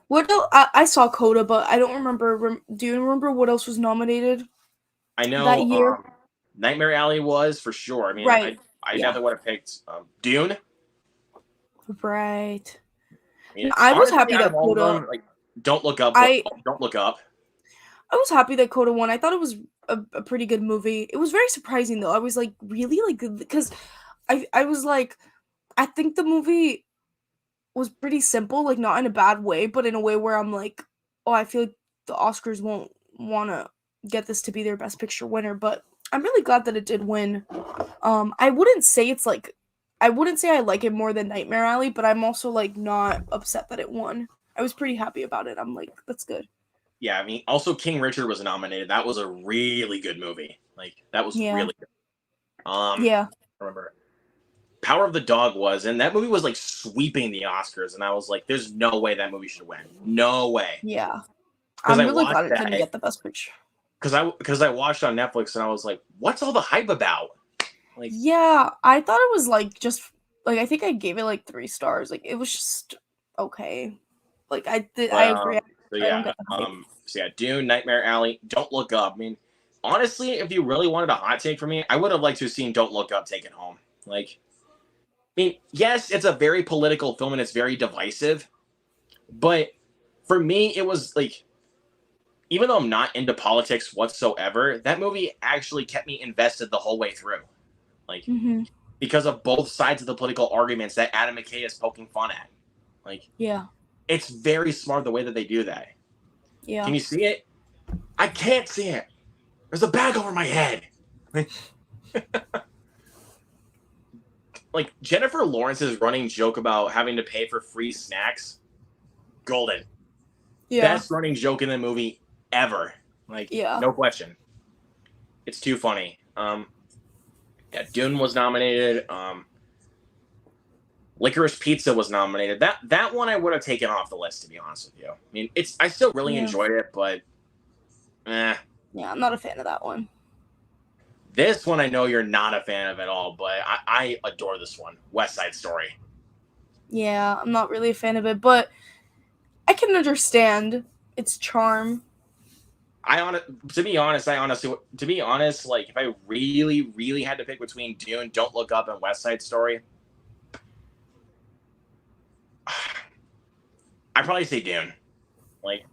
What else? I saw Coda, but I don't remember. Do you remember what else was nominated I that know year? Nightmare Alley was for sure. I mean, Right. I Yeah. definitely would have picked Dune. Right. I mean, I was honestly, happy out of that all of Coda. them, like Don't Look Up. I Don't Look Up. I was happy that Coda won. I thought it was a pretty good movie. It was very surprising though. I was like, really, like, because I was like, I think the movie was pretty simple, like not in a bad way, but in a way where I'm like, oh, I feel like the Oscars won't want to get this to be their Best Picture winner. But I'm really glad that it did win. I wouldn't say it's like, I wouldn't say I like it more than Nightmare Alley, but I'm also like not upset that it won. I was pretty happy about it. I'm like, that's good. Yeah, I mean, also King Richard was nominated. That was a really good movie. Like that was Yeah. really good. Yeah. I remember Power of the Dog was, and that movie was like sweeping the Oscars, and I was like, "There's no way that movie should win. No way." Yeah. Because I'm I really watched glad it didn't that get the Best Picture. because I watched on Netflix, and I was like, "What's all the hype about?" Like, Yeah, I thought it was like just like I think I gave it like 3 stars. Like it was just okay. Like I but agree. so I don't yeah, get the hype. so yeah, Dune, Nightmare Alley, Don't Look Up. I mean, honestly, if you really wanted a hot take from me, I would have liked to have seen Don't Look Up take it home. Like, I mean, yes, it's a very political film and it's very divisive, but for me, it was like, even though I'm not into politics whatsoever, that movie actually kept me invested the whole way through. Like, Mhm. because of both sides of the political arguments that Adam McKay is poking fun at. Like, Yeah. it's very smart the way that they do that. Yeah. Can you see it? I can't see it. There's a bag over my head. Like Jennifer Lawrence's running joke about having to pay for free snacks, golden. Yeah. Best running joke in the movie ever. Like, Yeah. no question. It's too funny. Yeah, Dune was nominated. Licorice Pizza was nominated. That one I would have taken off the list, to be honest with you. I mean, I still really Yeah. enjoyed it, but eh. Yeah, I'm not a fan of that one. This one I know you're not a fan of at all, but I adore this one. West Side Story. Yeah, I'm not really a fan of it, but I can understand its charm. To be honest, like if I really, really had to pick between Dune, Don't Look Up, and West Side Story, I'd probably say Dune. Like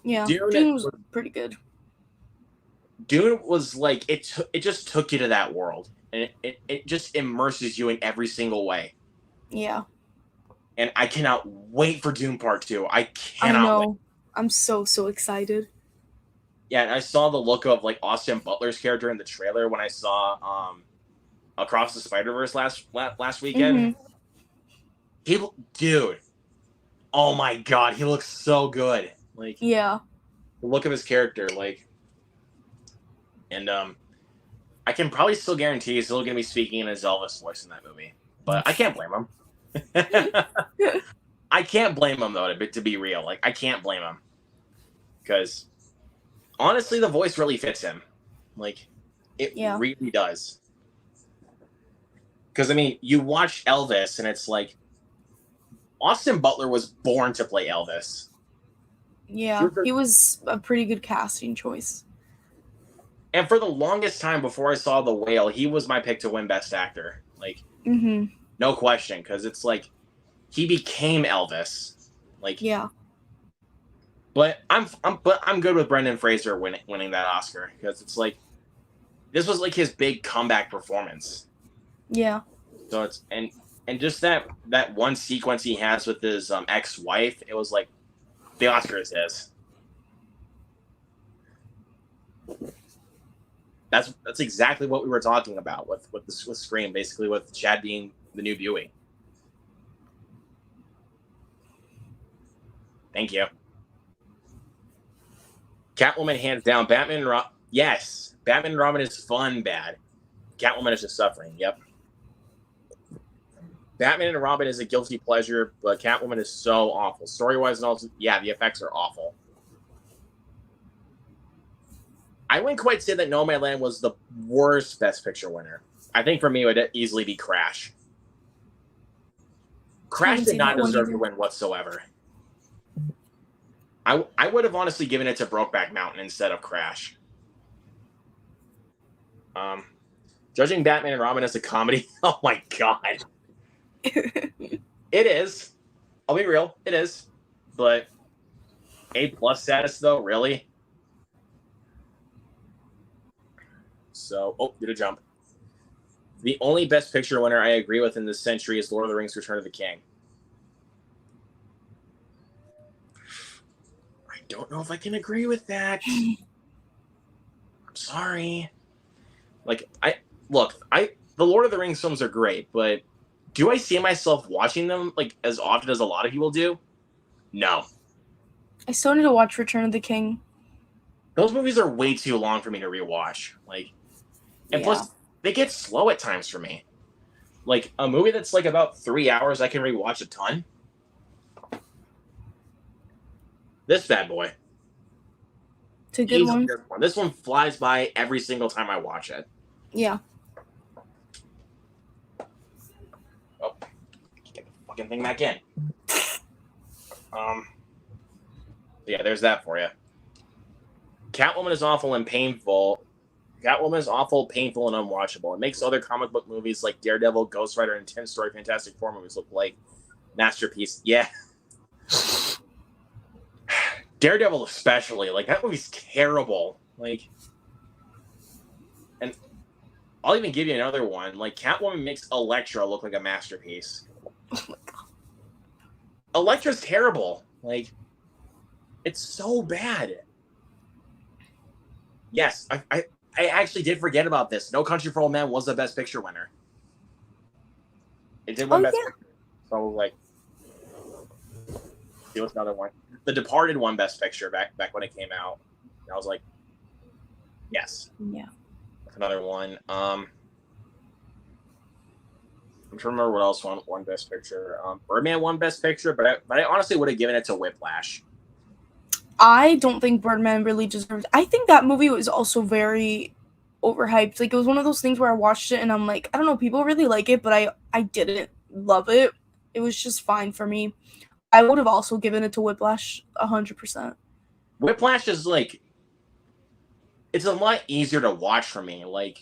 Yeah, Dune, Dune was pretty good. Dune was like it just took you to that world, and it just immerses you in every single way. Yeah. And I cannot wait for Dune Part 2. I I cannot wait. know. I'm so excited. Yeah, and I saw the look of like Austin Butler's character in the trailer when I saw Across the Spider-Verse last weekend. Dude, oh my god, he looks so good. Like Yeah. the look of his character, like, and I can probably still guarantee he's still gonna be speaking in his Elvis voice in that movie, but I can't blame him. I can't blame him though, to be real. Like I can't blame him because honestly, the voice really fits him. Like it Yeah. really does. Because I mean, you watch Elvis, and it's like Austin Butler was born to play Elvis. Yeah, he was a pretty good casting choice. And for the longest time before I saw The Whale, he was my pick to win Best Actor. Like, no question, because it's like he became Elvis. Like, yeah. But I'm good with Brendan Fraser winning that Oscar because it's like this was like his big comeback performance. Yeah. So it's and just that one sequence he has with his ex-wife, it was like the Oscar is his. That's exactly what we were talking about with Scream, basically with Chad being the new Dewey. Thank you. Catwoman, hands down. Yes. Batman and Robin is fun bad. Catwoman is just suffering. Yep. Batman and Robin is a guilty pleasure, but Catwoman is so awful. Story-wise and also, yeah, the effects are awful. I wouldn't quite say that Nomadland was the worst Best Picture winner. I think for me, it would easily be Crash. Crash did not deserve to win whatsoever. I would have honestly given it to Brokeback Mountain instead of Crash. Judging Batman and Robin as a comedy, oh my god. It is. I'll be real, it is. But A+ status though, really? So, did a jump. The only Best Picture winner I agree with in this century is Lord of the Rings: Return of the King. I don't know if I can agree with that. I'm sorry. Like, the Lord of the Rings films are great, but do I see myself watching them like as often as a lot of people do? No. I still need to watch Return of the King. Those movies are way too long for me to rewatch. Like, and plus, they get slow at times for me. Like, a movie that's like about 3 hours, I can rewatch a ton. This bad boy. It's a good one. This one flies by every single time I watch it. Yeah. Oh, get the fucking thing back in. Yeah, there's that for you. Catwoman is awful and painful. Catwoman is awful, painful, and unwatchable. It makes other comic book movies like Daredevil, Ghost Rider, and 10-story Fantastic Four movies look like masterpiece. Yeah. Daredevil especially. Like, that movie's terrible. Like, and I'll even give you another one. Like, Catwoman makes Elektra look like a masterpiece. Oh my god. Elektra's terrible. Like, it's so bad. Yes, I actually did forget about this. No Country for Old Men was the Best Picture winner. It did win Best Picture. So, like, see what's another one. The Departed won Best Picture back when it came out. And I was like, yes. Yeah. Another one. I'm trying to remember what else won Best Picture. Birdman won Best Picture, but I honestly would have given it to Whiplash. I don't think Birdman really deserves. I think that movie was also very overhyped. Like, it was one of those things where I watched it and I'm like, I don't know, people really like it, but I didn't love it. It was just fine for me. I would have also given it to Whiplash 100%. Whiplash is like, it's a lot easier to watch for me. Like,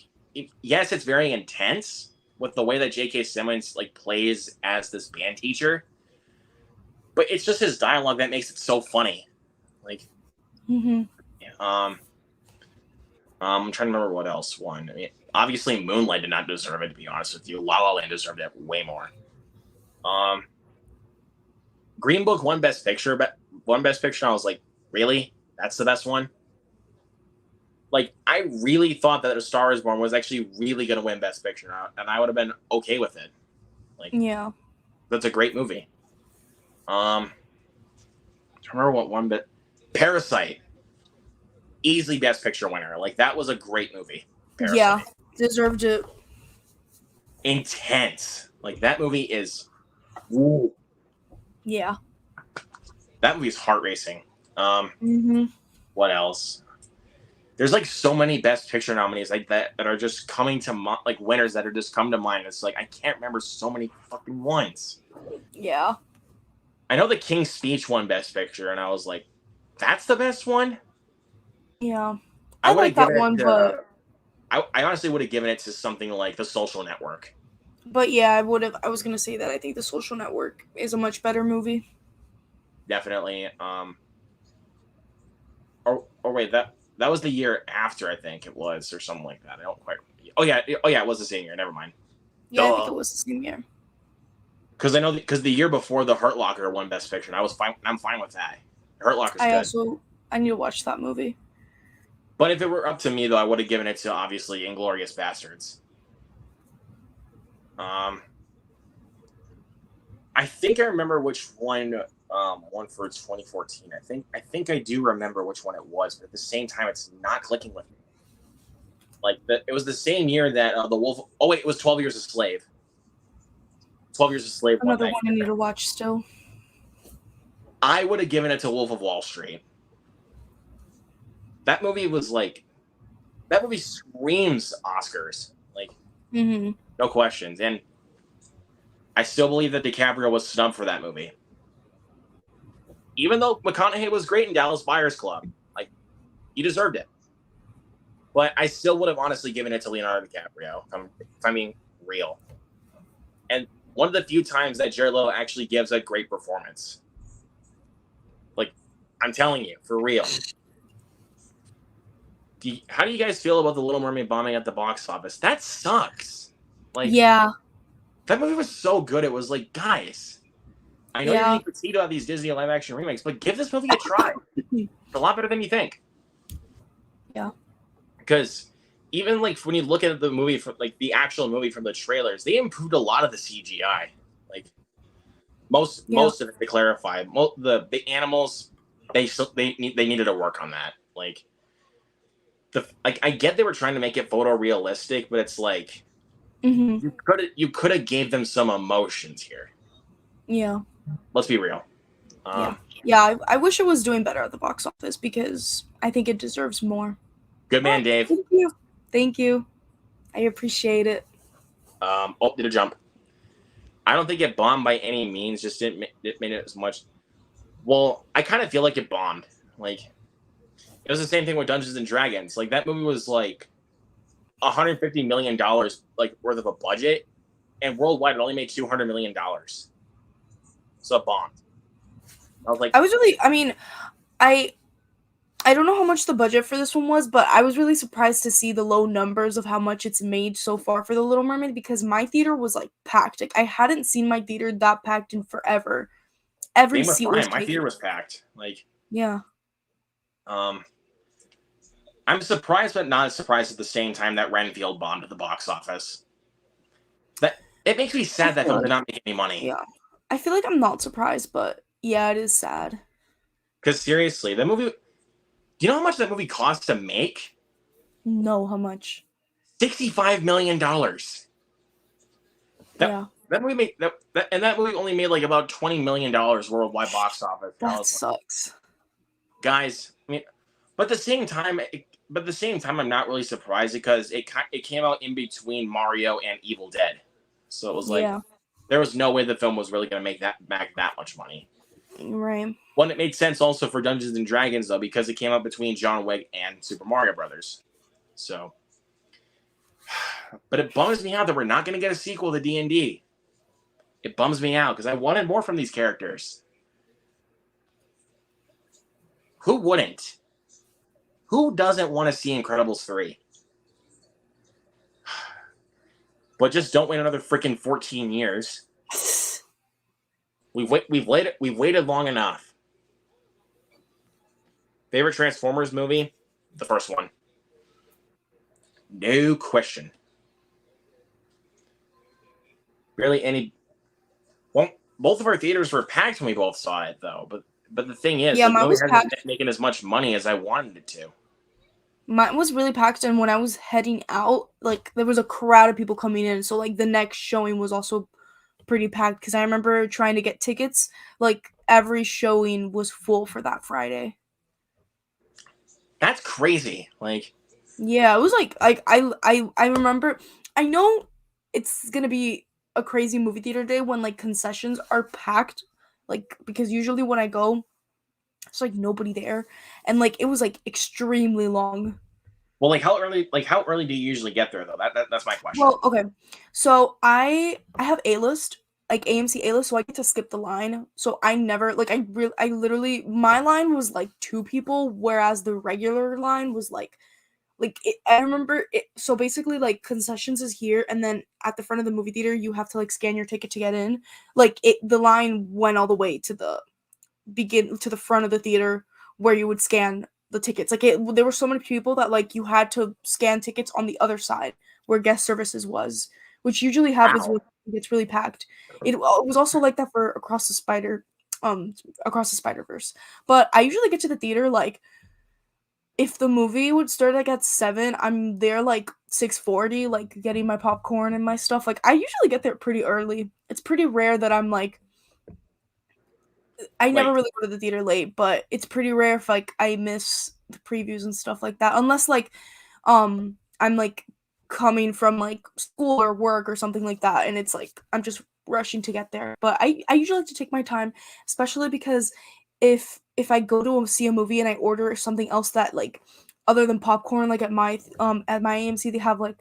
yes, it's very intense with the way that J.K. Simmons like plays as this band teacher, but it's just his dialogue that makes it so funny. Like, I'm trying to remember what else won. I mean, obviously, Moonlight did not deserve it. To be honest with you, La La Land deserved it way more. Green Book won Best Picture, but won Best Picture. And I was like, really? That's the best one? Like, I really thought that A Star Is Born was actually really going to win Best Picture, and I would have been okay with it. Like, yeah, that's a great movie. I remember what one bit. Parasite, easily Best Picture winner. Like, that was a great movie. Parasite. Yeah, deserved it. Intense. Like, that movie is. Ooh. Yeah. That movie is heart racing. Mm-hmm. What else? There's like so many Best Picture nominees like that are just coming to like winners that are just come to mind. It's like I can't remember so many fucking ones. Yeah. I know The King's Speech won Best Picture, and I was like, "That's the best one." Yeah, I like that one, but I honestly would have given it to something like The Social Network. But yeah, I would have. I was gonna say that I think The Social Network is a much better movie. Definitely. Or wait, that was the year after, I think it was, or something like that. I don't quite. Oh yeah, it was the same year. Never mind. Yeah, I think it was the same year. Because I know because the year before the Hurt Locker won Best Picture, and I was fine. I'm fine with that. Hurt Locker's good. I need to watch that movie. But if it were up to me, though, I would have given it to obviously Inglourious Bastards. I think I remember which one won for 2014. I think I do remember which one it was, but at the same time, it's not clicking with me. Like it was the same year that the Wolf. Oh wait, it was 12 Years a Slave. 12 Years a Slave won Another that one I year. need to watch still. I would have given it to Wolf of Wall Street. That movie was like, that movie screams Oscars, like no questions. And I still believe that DiCaprio was snubbed for that movie, even though McConaughey was great in Dallas Buyers Club. Like, he deserved it. But I still would have honestly given it to Leonardo DiCaprio, if I'm being real. And one of the few times that Jared Leto actually gives a great performance. Like, I'm telling you, for real. How do you guys feel about The Little Mermaid bombing at the box office? That sucks. Like, Yeah. that movie was so good. It was like, guys, I know you're getting critiqued about these Disney live action remakes, but give this movie a try. It's a lot better than you think. Yeah. Because even like when you look at the movie from like the actual movie from the trailers, they improved a lot of the CGI. Like most of it, to clarify, the animals they needed to work on that. Like I get they were trying to make it photorealistic, but it's like you could have gave them some emotions here. Yeah. Let's be real. I wish it was doing better at the box office because I think it deserves more. Good man, Dave. Thank you. I appreciate it. Did a jump. I don't think it bombed by any means. Just it made it as much. Well, I kind of feel like it bombed. Like it was the same thing with Dungeons and Dragons. Like that movie was like $150 million like worth of a budget, and worldwide it only made $200 million. So it bombed. I was like, I don't know how much the budget for this one was, but I was really surprised to see the low numbers of how much it's made so far for The Little Mermaid because my theater was like packed. Like I hadn't seen my theater that packed in forever. Every seat was my theater was packed. Like yeah. I'm surprised, but not surprised at the same time that Renfield bombed at the box office. That it makes me sad that film did not make any money. Yeah, I feel like I'm not surprised, but yeah, it is sad. Because seriously, that movie. Do you know how much that movie cost to make? No, how much? $65 million. That movie made that movie only made like about $20 million worldwide box office. That sucks, guys. I mean, but at the same time, I'm not really surprised because it came out in between Mario and Evil Dead, so it was like there was no way the film was really going to make back that much money. Right. Well, it made sense also for Dungeons and Dragons though because it came out between John Wick and Super Mario Brothers. So, but it bums me out that we're not going to get a sequel to D&D. It bums me out because I wanted more from these characters. Who wouldn't? Who doesn't want to see Incredibles 3? But just don't wait another freaking 14 years. We've waited long enough. Favorite Transformers movie? The first one. No question. Barely any. Well, both of our theaters were packed when we both saw it, though. But the thing is, the movie hasn't making as much money as I wanted it to. Mine was really packed, and when I was heading out, like there was a crowd of people coming in. So like the next showing was also pretty packed because I remember trying to get tickets. Like every showing was full for that Friday. That's crazy. Like, yeah, it was like I remember. I know it's gonna be a crazy movie theater day when like concessions are packed, like because usually when I go, it's like nobody there, and like it was like extremely long. Well, how early do you usually get there though? That's my question. Well, okay, so I have A-list. Like AMC A-list, so I get to skip the line. So I never I literally my line was like 2 people, whereas the regular line was like I remember it. So basically, like concessions is here, and then at the front of the movie theater, you have to like scan your ticket to get in. Like the line went all the way to the front of the theater where you would scan the tickets. Like there were so many people that like you had to scan tickets on the other side where guest services was, which usually happens when it gets really packed. It was also like that for Across the Spider-Verse. But I usually get to the theater like if the movie would start like at 7, I'm there like 6:40, like getting my popcorn and my stuff. Like I usually get there pretty early. It's pretty rare that I'm like I never Like, really go to the theater late, but it's pretty rare if like I miss the previews and stuff like that. Unless like I'm like coming from like school or work or something like that and it's like I'm just rushing to get there. But I usually like to take my time, especially because if I go to see a movie and I order something else that like other than popcorn, like at my AMC they have like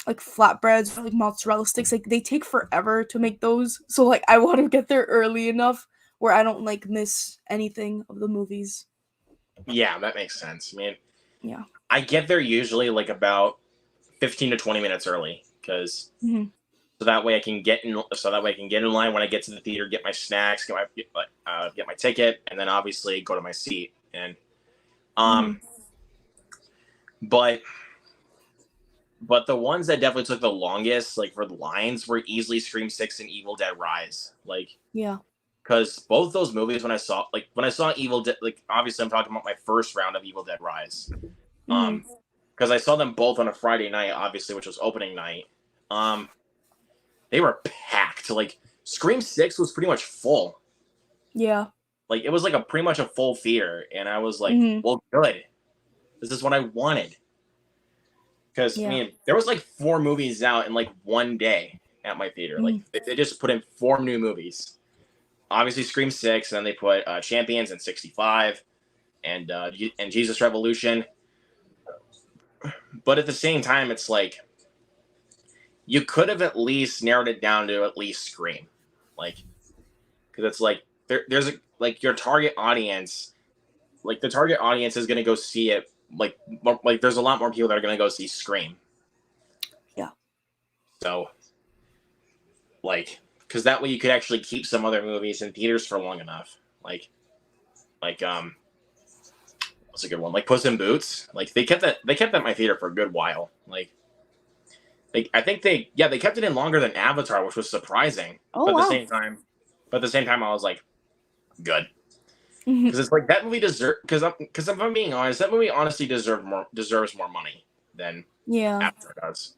flatbreads or like mozzarella sticks, like they take forever to make those, so like I want to get there early enough where I don't like miss anything of the movies. yeah, that makes sense. I mean, Yeah. I get there usually like about 15 to 20 minutes early because Hmm. so that way I can get in. So that way I can get in line when I get to the theater, get my snacks, get my ticket, and then obviously go to my seat. And Hmm. um, but the ones that definitely took the longest, like for the lines, were easily Scream 6 and Evil Dead Rise. Like, Yeah. because both those movies, when I saw Evil Dead, like obviously I'm talking about my first round of Evil Dead Rise. Hmm. Because I saw them both on a Friday night, obviously, which was opening night. Um, they were packed. Like Scream 6 was pretty much full. Yeah. Like it was like a pretty much a full theater, and I was like, Hmm. well, good. This is what I wanted. Because I Yeah. mean, there was like 4 movies out in like one day at my theater. Like Hmm. they just put in 4 new movies. Obviously, Scream 6, and then they put Champions and 65, and Jesus Revolution. But at the same time, it's like you could have at least narrowed it down to at least Scream, like because it's like there's a like your target audience, like the target audience is gonna go see it. Like there's a lot more people that are gonna go see Scream. Yeah. So like because that way you could actually keep some other movies in theaters for long enough. Like what's a good one? Like Puss in Boots. Like they kept that in my theater for a good while. I think they kept it in longer than Avatar, which was surprising. Oh But at the wow. same time, I was like, good, Hmm. because it's like that movie deserve because if I'm being honest, that movie honestly deserves more money than Yeah. Avatar does,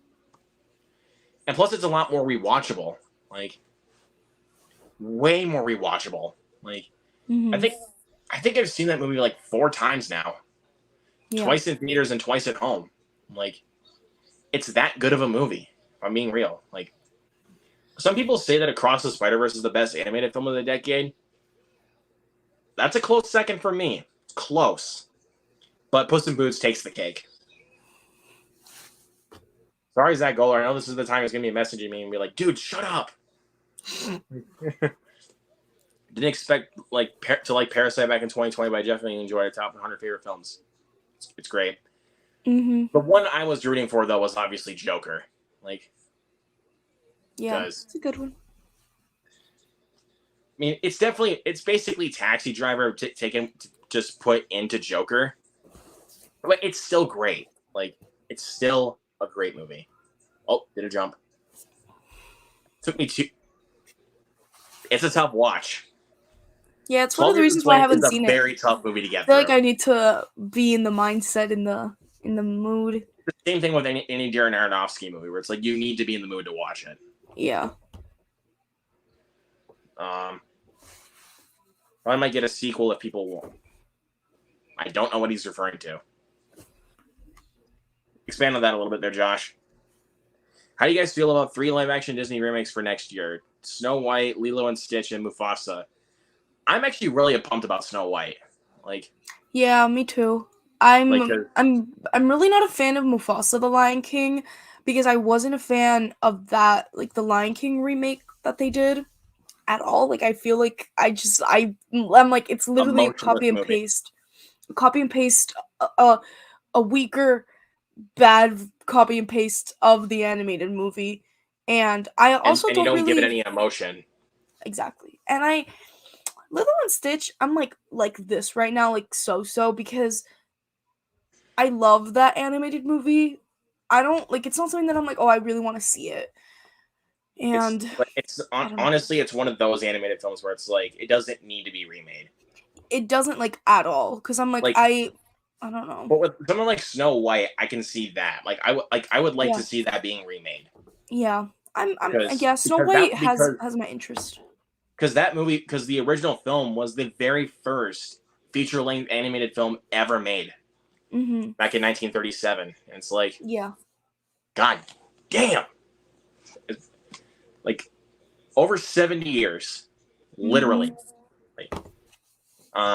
and plus it's a lot more rewatchable, like way more rewatchable. Like I Hmm. think I think I've seen that movie like 4 times now, Yeah. twice in theaters and twice at home. Like it's that good of a movie. If I'm being real, like some people say that Across the Spider Verse is the best animated film of the decade. That's a close second for me. Close. But Puss in Boots takes the cake. Sorry, Zach Goller. I know this is the time he's going to be messaging me and be like, dude, shut up. Didn't expect to like Parasite back in 2020, but I definitely enjoyed it. Top 100 favorite films. It's great. Hmm. The one I was rooting for, though, was obviously Joker. Like, Yeah. because, It's a good one. I mean, it's basically Taxi Driver taken just put into Joker. But it's still great. Like, it's still a great movie. Oh, did a jump. Took me two. It's a tough watch. Yeah, it's one of 12 the Years a reasons why I Slave is haven't a seen it. very tough movie to I get feel like through. I need to be in the mindset, in the mood. The same thing with any Darren Aronofsky movie, where it's like you need to be in the mood to watch it. Yeah. Um, I might get a sequel if people want. I don't know what he's referring to. Expand on that a little bit there, Josh. How do you guys feel about 3 live-action Disney remakes for next year? Snow White, Lilo and Stitch, and Mufasa. I'm actually really pumped about Snow White. Like, Yeah, me too. like, I'm really not a fan of Mufasa the Lion King because I wasn't a fan of that, like the Lion King remake that they did at all. Like I feel like I'm like it's literally a emotionless copy and movie. paste. Copy and paste a weaker bad copy and paste of the animated movie. And I also And you don't don't give it really any emotion. exactly. And I Lilo and Stitch, I'm like this right now, like so because I love that animated movie. I don't like it's not something that I'm like, oh, I really want to see it. And It's I don't know. honestly, it's one of those animated films where it's like it doesn't need to be remade. It doesn't like at all because I'm like Like I don't know. But with someone like Snow White, I can see that. Like I would like Yeah. to see that being remade. Yeah. Because Yeah, Snow because White that has my interest. because that movie because the original film was the very first feature length animated film ever made Mm-hmm. back in 1937. And it's like, Yeah. God damn, it's like over 70 years, literally. Mm-hmm.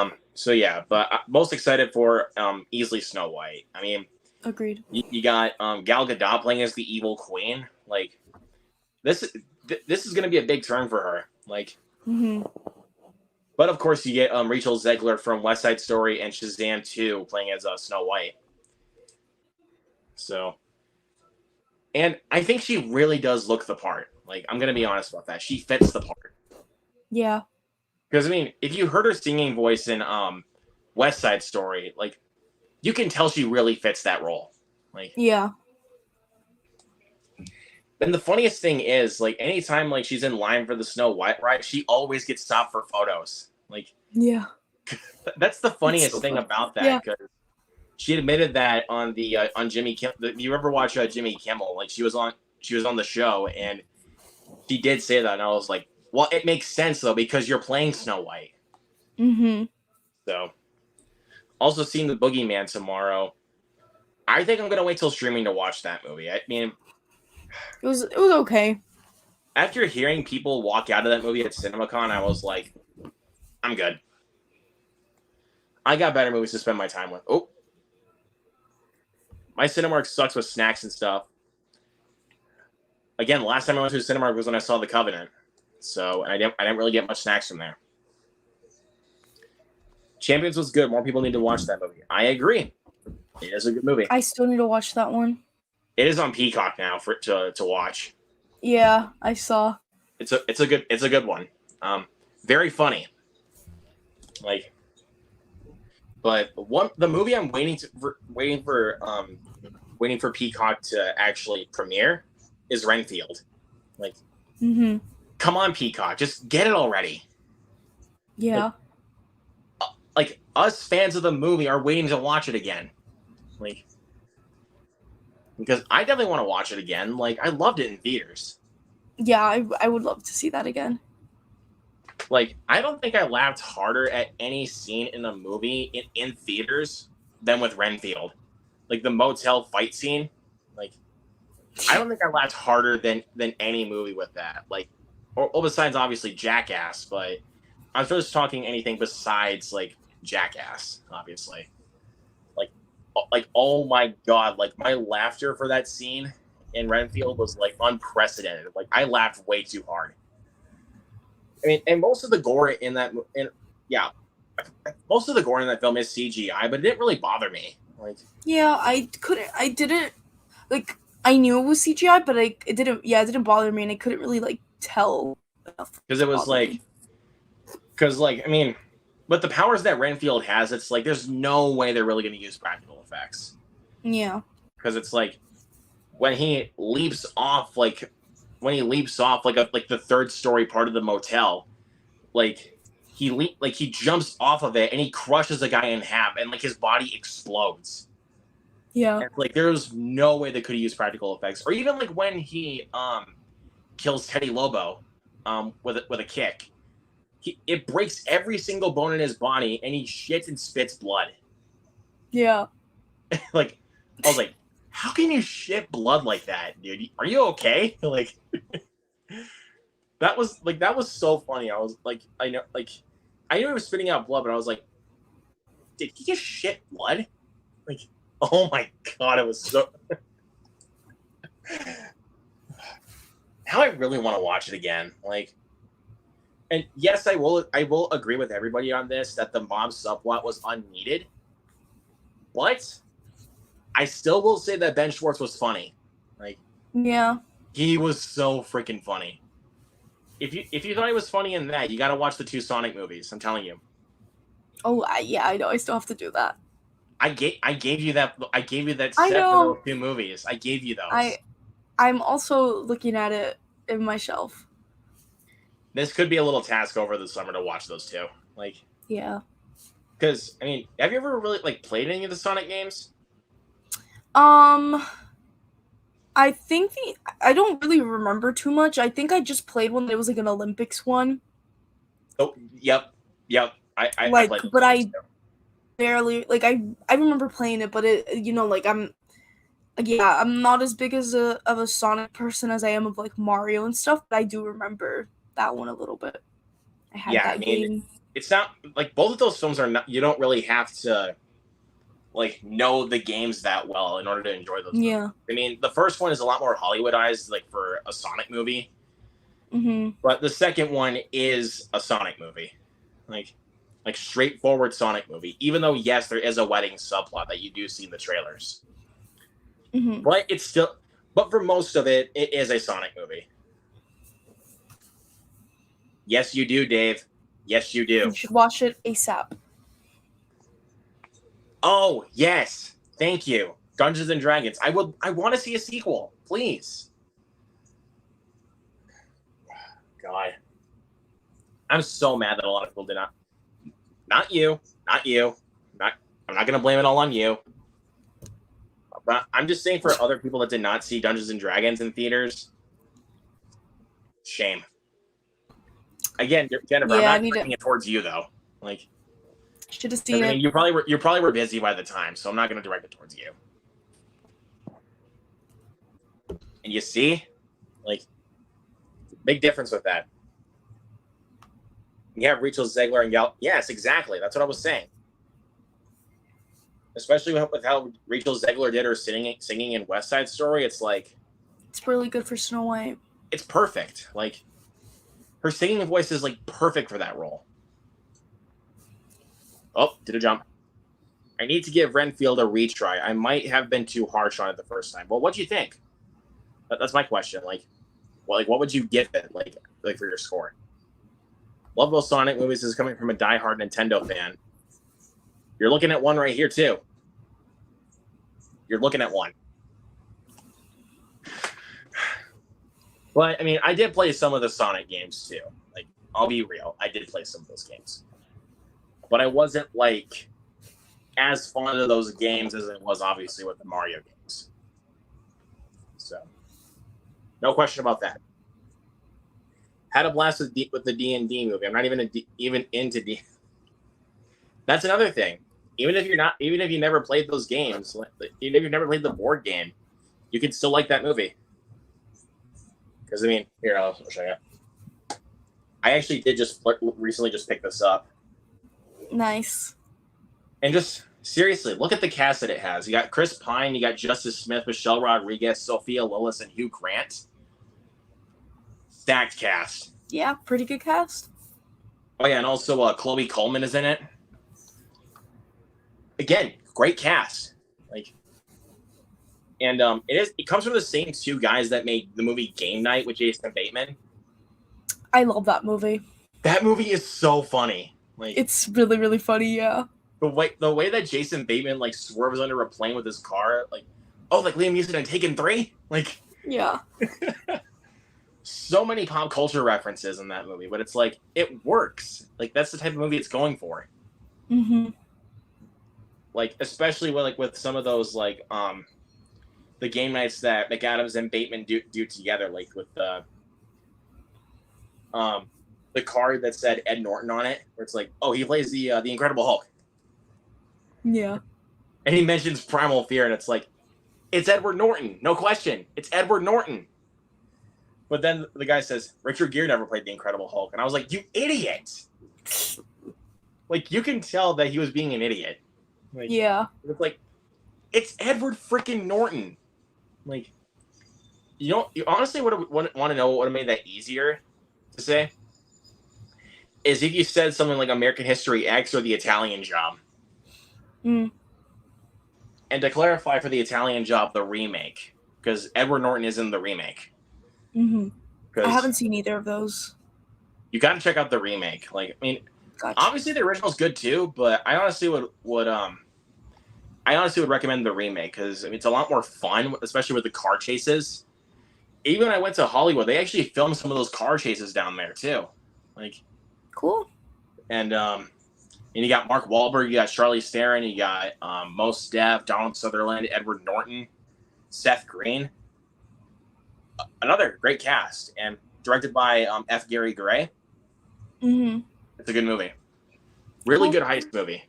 Like, so yeah, but most excited for easily Snow White. I mean, Agreed. you got Gal Gadot playing as the evil queen. Like this this is gonna be a big turn for her. Like, Mm-hmm. but of course you get Rachel Zegler from West Side Story and Shazam 2 playing as Snow White. So, and I think she really does look the part. Like, I'm gonna be honest about that. She fits the part. Yeah. Because I mean, if you heard her singing voice in West Side Story, like you can tell she really fits that role. Like, Yeah. and the funniest thing is, like, anytime like she's in line for the Snow White ride, she always gets stopped for photos. Like, Yeah. that's the It's funniest so thing funny. about Yeah. that because she admitted that on the on Jimmy Kimmel. If you ever watch Jimmy Kimmel, like she was on the show and she did say that, and I was like, well, it makes sense though because you're playing Snow White. Mm-hmm. So, also seeing the Boogeyman tomorrow. I think I'm gonna wait till streaming to watch that movie. I mean, It was okay. after hearing people walk out of that movie at CinemaCon, I was like, I'm good. I got better movies to spend my time with. Oh, my Cinemark sucks with snacks and stuff. Again, the last time I went to a Cinemark was when I saw The Covenant, so I didn't really get much snacks from there. Champions was good. More people need to watch that movie. I agree. It is a good movie. I still need to watch that one. It is on Peacock now for to watch. Yeah, I saw. It's a good one. Very funny. Like, but the movie I'm waiting for Peacock to actually premiere is Renfield. Like, Mm-hmm. come on, Peacock, just get it already. Yeah. Like us fans of the movie are waiting to watch it again. Like, because I definitely want to watch it again. Like, I loved it in theaters. Yeah, I would love to see that again. Like, I don't think I laughed harder at any scene in a movie in theaters than with Renfield. Like the motel fight scene. Like, I don't think I laughed harder than any movie with that. Like, or besides obviously Jackass, but I'm just talking anything besides like Jackass, obviously. Like oh my god, like my laughter for that scene in Renfield was like unprecedented. Like I laughed way too hard. I mean, and most of the gore in that, yeah, most of the gore in that film is CGI, but it didn't really bother me. Like, yeah, I didn't like. I knew it was CGI, but it didn't bother me, and I couldn't really like tell enough because it was bother me. like, because like I mean, with the powers that Renfield has, it's like there's no way they're really going to use practical effects. Yeah. Because it's like when he leaps off like the third story part of the motel, like he jumps off of it and he crushes a guy in half and like his body explodes. Yeah. And, like there's no way they could have used practical effects. Or even like when he kills Teddy Lobo with a kick. It breaks every single bone in his body and he shits and spits blood. Yeah. Like I was like, how can you shit blood like that, dude? Are you okay? Like that was so funny. I was like, I knew he was spitting out blood, but I was like, did he just shit blood? Like, oh my god, it was so. Now I really want to watch it again. Like, and yes, I will agree with everybody on this that the mob subplot was unneeded, but I still will say that Ben Schwartz was funny. Like, yeah, he was so freaking funny. If you thought he was funny in that, you got to watch the two Sonic movies. I'm telling you. Oh, yeah, I know. I still have to do that. I gave you that. I gave you that I set know. for those two movies. I gave you those. I'm also looking at it in my shelf. This could be a little task over the summer to watch those two. Like, yeah, Because I mean, have you ever really like played any of the Sonic games? Um, I think I don't really remember too much. I think I just played one that was like an Olympics one. Oh, yep. I Like, played those but games I too. barely like I remember playing it, but like I'm not as big as a Sonic person as I am of like Mario and stuff, but I do remember that one a little bit. I had Yeah, I that mean, game. it's not like both of those films are not. You don't really have to like know the games that well in order to enjoy those movies. Yeah. I mean, the first one is a lot more Hollywoodized, like for a Sonic movie, Mhm. but the second one is a Sonic movie, like like straightforward Sonic movie. Even though yes, there is a wedding subplot that you do see in the trailers, Mhm. but it's still. But for most of it, it is a Sonic movie. Yes, you do, Dave. Yes, you You do. should watch it ASAP. Oh yes, thank you. Dungeons and Dragons. I want to see a sequel, please. God, I'm so mad that a lot of people did not. Not you. Not you. Not. I'm not gonna blame it all on you. But I'm just saying for other people that did not see Dungeons and Dragons in theaters, shame. Again, Jennifer, I'm Yeah, I not need directing to. it towards you though. Like, Should have because seen I mean, it. you probably were busy by the time, so I'm not gonna direct it towards you. And you see, like, big difference with that. You have Rachel Zegler and Gal. Yes, exactly. That's what I was saying. Especially with how Rachel Zegler did her singing in West Side Story. It's like It's really good for Snow White. it's perfect. Like her singing voice is like perfect for that role. Oh, did a jump. I need to give Renfield a retry. I might have been too harsh on it the first time. Well, what do you think? That's my question. What would you give it? Like for your score? Love those Sonic movies is coming from a diehard Nintendo fan. You're looking at one right here too. You're looking at one. But I mean, I did play some of the Sonic games too. Like, I'll be real, I did play some of those games, but I wasn't like as fond of those games as it was obviously with the Mario games. So, no question about that. Had a blast with the D&D movie. I'm not even into D. That's another thing. Even if you never played those games, even if you've never played the board game, you can still like that movie. Because I mean, here I'll show you. I actually did just recently just pick this up. Nice. And just seriously, look at the cast that it has. You got Chris Pine, you got Justice Smith, Michelle Rodriguez, Sophia Lillis, and Hugh Grant. Stacked cast. Yeah, pretty good cast. Oh yeah, and also Chloe Coleman is in it. Again, great cast. Like, and it comes from the same two guys that made the movie Game Night with Jason Bateman. I love that movie. That movie is so funny. Like, it's really, really funny, yeah. The way that Jason Bateman like swerves under a plane with his car, like, oh, like Liam Neeson in Taken 3? Like, yeah. So many pop culture references in that movie, but it's like it works. Like that's the type of movie it's going for. Mm-hmm. Like especially with some of those the game nights that McAdams and Bateman do together, like with the card that said Ed Norton on it, where it's like, oh, he plays the Incredible Hulk. Yeah. And he mentions Primal Fear, and it's like, it's Edward Norton, no question. It's Edward Norton. But then the guy says, Richard Gere never played the Incredible Hulk. And I was like, you idiot. Like, you can tell that he was being an idiot. Like, yeah. It's like, it's Edward freaking Norton. Like, you honestly want to know what would have made that easier to say? Is if you said something like American History X or The Italian Job. Mm. And to clarify for The Italian Job, the remake. Because Edward Norton is in the remake. Mm-hmm. I haven't seen either of those. You got to check out the remake. Like, I mean, gotcha. Obviously the original's good too, but I honestly would recommend the remake because I mean, it's a lot more fun, especially with the car chases. Even when I went to Hollywood, they actually filmed some of those car chases down there too. Like, cool. And And you got Mark Wahlberg, you got Charlize Theron, you got Mos Def, Donald Sutherland, Edward Norton, Seth Green. Another great cast, and directed by F. Gary Gray. Mm-hmm. It's a good movie. Really good heist movie.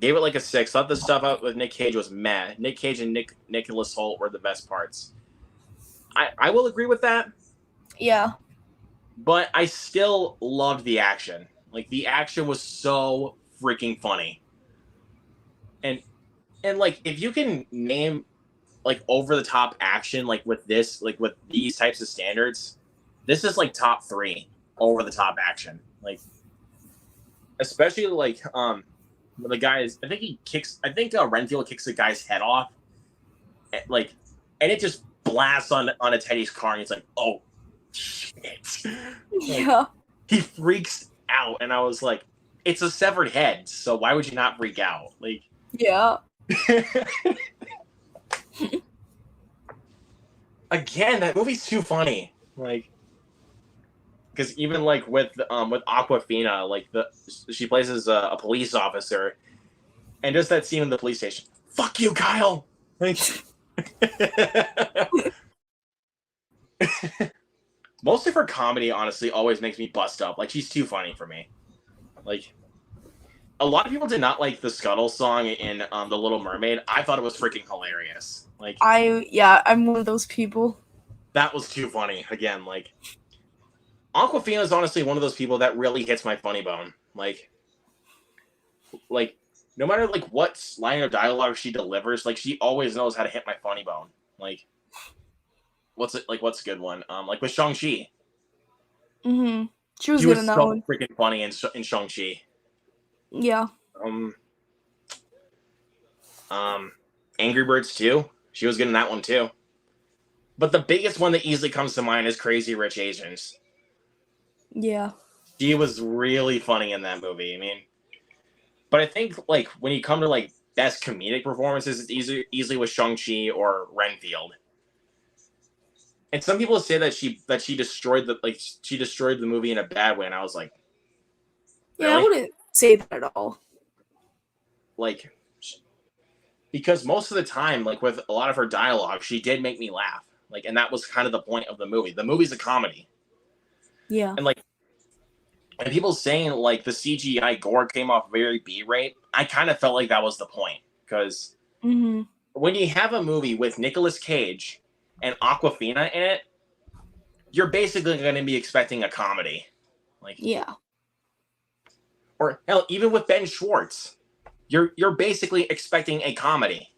Gave it like a 6. Thought the stuff out with Nick Cage was meh. Nick Cage and Nicholas Hoult were the best parts. I will agree with that. Yeah. But I still loved the action. Like, the action was so freaking funny. And like, if you can name like over the top action like with this, like with these types of standards, this is like top 3 over the top action. Like, especially like when the guys, I think Renfield kicks the guy's head off, like, and it just blasts on a Teddy's car, and he's like, oh shit. Yeah. Like, he freaks out, and I was like, it's a severed head, so why would you not freak out? Like, yeah. Again, that movie's too funny. Like, because even like with Aquafina, like she plays as a police officer, and just that scene in the police station. Fuck you, Kyle. Like, most of her comedy, honestly, always makes me bust up. Like, she's too funny for me. Like, a lot of people did not like the Scuttle song in The Little Mermaid. I thought it was freaking hilarious. Like, I'm one of those people. That was too funny. Again, like, Aquafina is honestly one of those people that really hits my funny bone. Like, no matter like what line of dialogue she delivers, like, she always knows how to hit my funny bone. Like, what's a good one? Like with Shang-Chi. Mm-hmm. She was good in that so one. Freaking funny in Shang-Chi. Yeah. Angry Birds 2. She was good in that one too. But the biggest one that easily comes to mind is Crazy Rich Asians. Yeah. She was really funny in that movie. I mean, but I think like when you come to like best comedic performances, it's easily with Shang-Chi or Renfield. And some people say that she destroyed the movie in a bad way, and I was like, really? Yeah, I wouldn't say that at all. Like, because most of the time, like with a lot of her dialogue, she did make me laugh. Like, and that was kind of the point of the movie. The movie's a comedy. Yeah. And like, and people saying like the CGI gore came off very B-rate, I kind of felt like that was the point. Because when you have a movie with Nicolas Cage and Aquafina in it, you're basically going to be expecting a comedy. Like, yeah. Or hell, even with Ben Schwartz, you're basically expecting a comedy.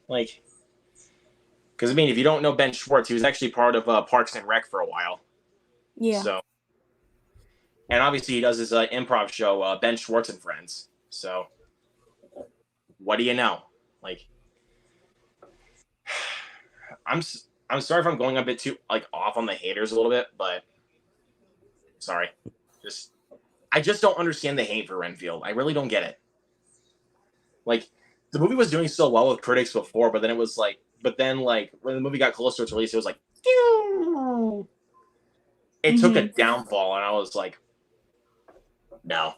Like, because I mean, if you don't know Ben Schwartz, he was actually part of Parks and Rec for a while. Yeah. So, and obviously he does his improv show, Ben Schwartz and Friends. So, what do you know? Like, I'm sorry if I'm going a bit too like off on the haters a little bit, but sorry, I just don't understand the hate for Renfield. I really don't get it. Like, the movie was doing so well with critics before, but then when the movie got closer to its release, it was like, it took a downfall, and I was like, no.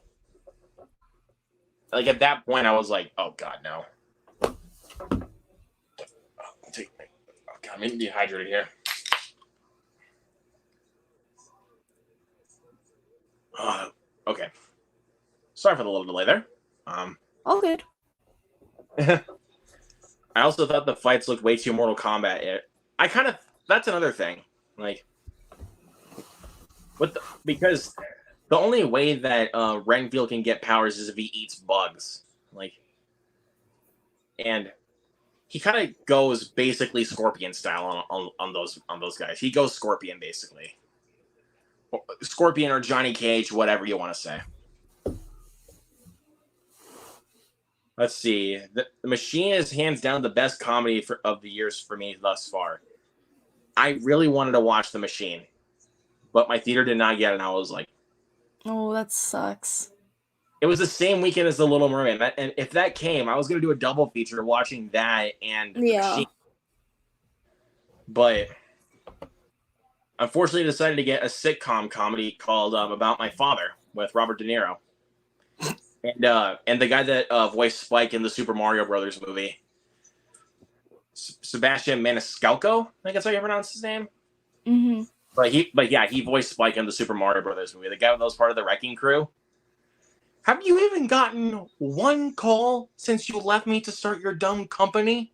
Like, at that point, I was like, oh god, no. God, I'm getting dehydrated here. Okay. Sorry for the little delay there. All good. I also thought the fights looked way too Mortal Kombat. That's another thing. Like, because the only way that Renfield can get powers is if he eats bugs. Like, and he kind of goes basically Scorpion style on those guys. He goes Scorpion basically. Scorpion or Johnny Cage, whatever you want to say. Let's see. The Machine is hands down the best comedy of the years for me thus far. I really wanted to watch The Machine, but my theater did not get it, and I was like, oh, that sucks. It was the same weekend as The Little Mermaid, and if that came, I was going to do a double feature watching that and The Machine. But unfortunately, I decided to get a sitcom comedy called About My Father with Robert De Niro. and the guy that voiced Spike in the Super Mario Brothers movie, Sebastian Maniscalco, I think that's how you pronounce his name. Mm-hmm. But yeah, he voiced Spike in the Super Mario Brothers movie. The guy that was part of the Wrecking Crew. Have you even gotten one call since you left me to start your dumb company?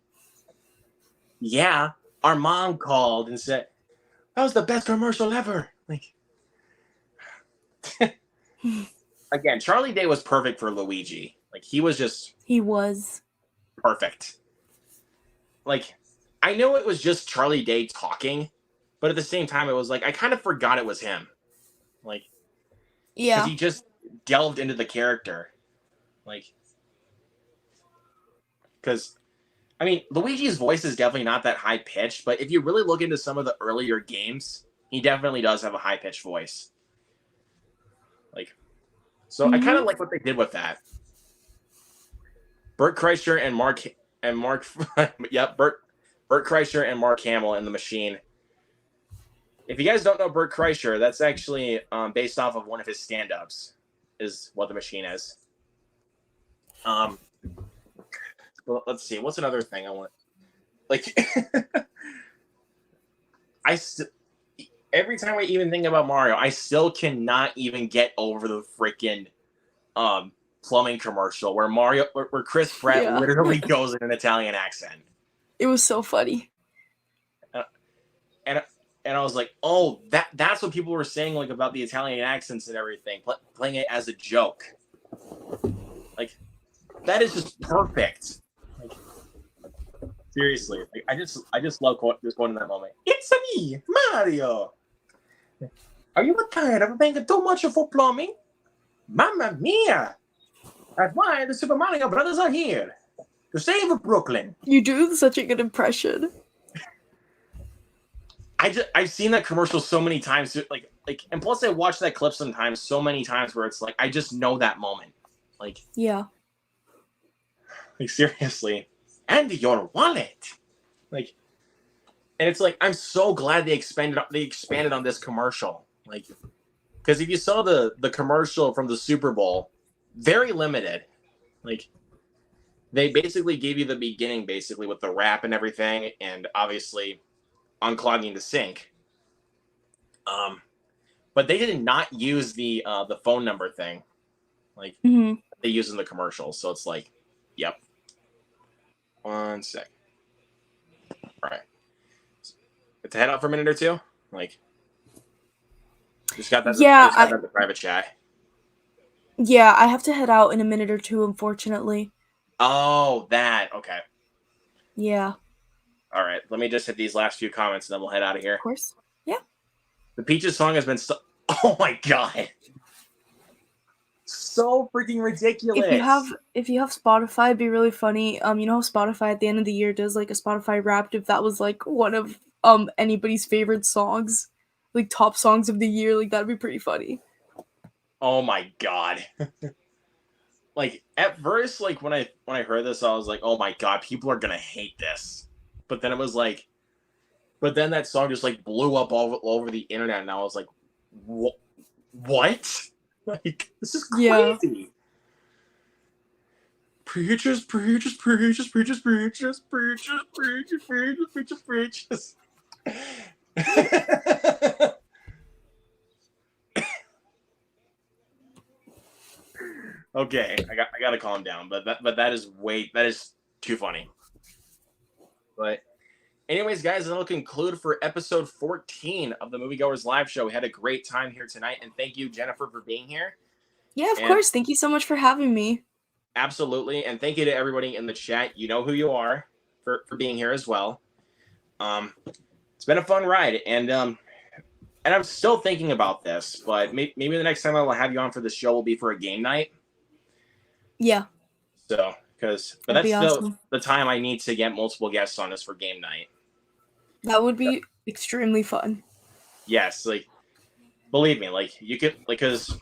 Yeah, our mom called and said that was the best commercial ever. Like, again, Charlie Day was perfect for Luigi. Like, he was just He was. perfect. Like, I know it was just Charlie Day talking, but at the same time, it was like I kind of forgot it was him. Like, because Yeah. he just delved into the character. Like, because I mean, Luigi's voice is definitely not that high pitched, but if you really look into some of the earlier games, he definitely does have a high pitched voice. Like, so I kind of like what they did with that. Bert Kreischer and Mark, yep, Bert Kreischer and Mark Hamill in The Machine. If you guys don't know Bert Kreischer, that's actually based off of one of his stand-ups, is what The Machine is. Well, let's see. What's another thing I want? Like, every time I even think about Mario, I still cannot even get over the freaking plumbing commercial where Chris Pratt literally goes in an Italian accent. It was so funny. And I was like, oh, that's what people were saying, like, about the Italian accents and everything, playing it as a joke. Like, that is just perfect. Like, seriously, like, I just love just going in that moment. It's me, Mario. Are you tired of paying too much for plumbing? Mamma mia! That's why the Super Mario Brothers are here to save Brooklyn. You do such a good impression. I've seen that commercial so many times, like, and plus I watched that clip sometimes so many times where it's like I just know that moment, like, yeah, like, seriously, and your wallet, like, and it's like I'm so glad they expanded on this commercial, like, because if you saw the commercial from the Super Bowl, very limited, like, they basically gave you the beginning basically with the rap and everything, and obviously unclogging the sink. But they did not use the phone number thing, like, they use in the commercial. So it's like, yep. 1 sec. All right. To head out for a minute or two, like, just got that. Yeah, I just got that in the private chat. Yeah, I have to head out in a minute or two, unfortunately. Oh, that. Okay. Yeah. All right. Let me just hit these last few comments, and then we'll head out of here. Of course. Yeah. The Peaches song has been oh my god, so freaking ridiculous. If you have Spotify, it'd be really funny. You know how Spotify at the end of the year does like a Spotify Wrapped, if that was like one of anybody's favorite songs, like top songs of the year, like that'd be pretty funny. Oh my god. Like, at first, like, when I heard this, I was like, oh my god, people are gonna hate this. But then it was like, but then that song just like blew up all over the internet, and I was like, what? Like, this is crazy. Yeah. Preachers. Okay, I gotta calm down, but that is too funny. But anyways, guys, that'll conclude for episode 14 of the Moviegoers live show. We had a great time here tonight, and thank you, Jennifer, for being here. Yeah, of course. Thank you so much for having me. Absolutely, and thank you to everybody in the chat. You know who you are for being here as well. It's been a fun ride, and I'm still thinking about this, but maybe the next time I will have you on for the show will be for a game night. Yeah. So, that's awesome. the time I need to get multiple guests on is for game night. That would be extremely fun. Yes, like, believe me, like, you could, like, because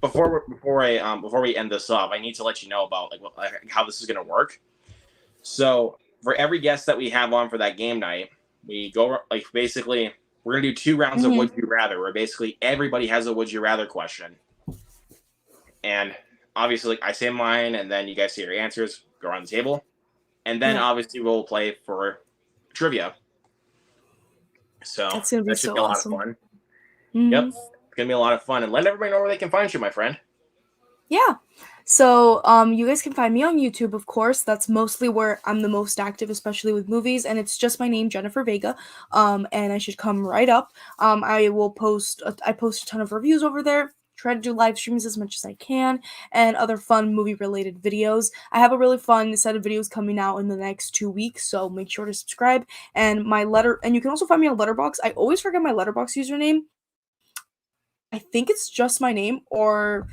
before we end this off, I need to let you know about like how this is gonna work. So for every guest that we have on for that game night, we go like basically we're gonna do 2 rounds of Would You Rather, where basically everybody has a Would You Rather question, and obviously, like, I say mine, and then you guys say your answers, go around the table, and then Yeah. obviously we'll play for trivia. So That's gonna be that should so be a lot of awesome. fun. Yep, Hmm. it's gonna be a lot of fun, and let everybody know where they can find you, my friend. Yeah. So, you guys can find me on YouTube, of course. That's mostly where I'm the most active, especially with movies, and it's just my name, Jennifer Vega. And I should come right up. I will post. I post a ton of reviews over there. Try to do live streams as much as I can, and other fun movie-related videos. I have a really fun set of videos coming out in the next 2 weeks, so make sure to subscribe. And you can also find me on Letterboxd. I always forget my Letterboxd username. I think it's just my name, or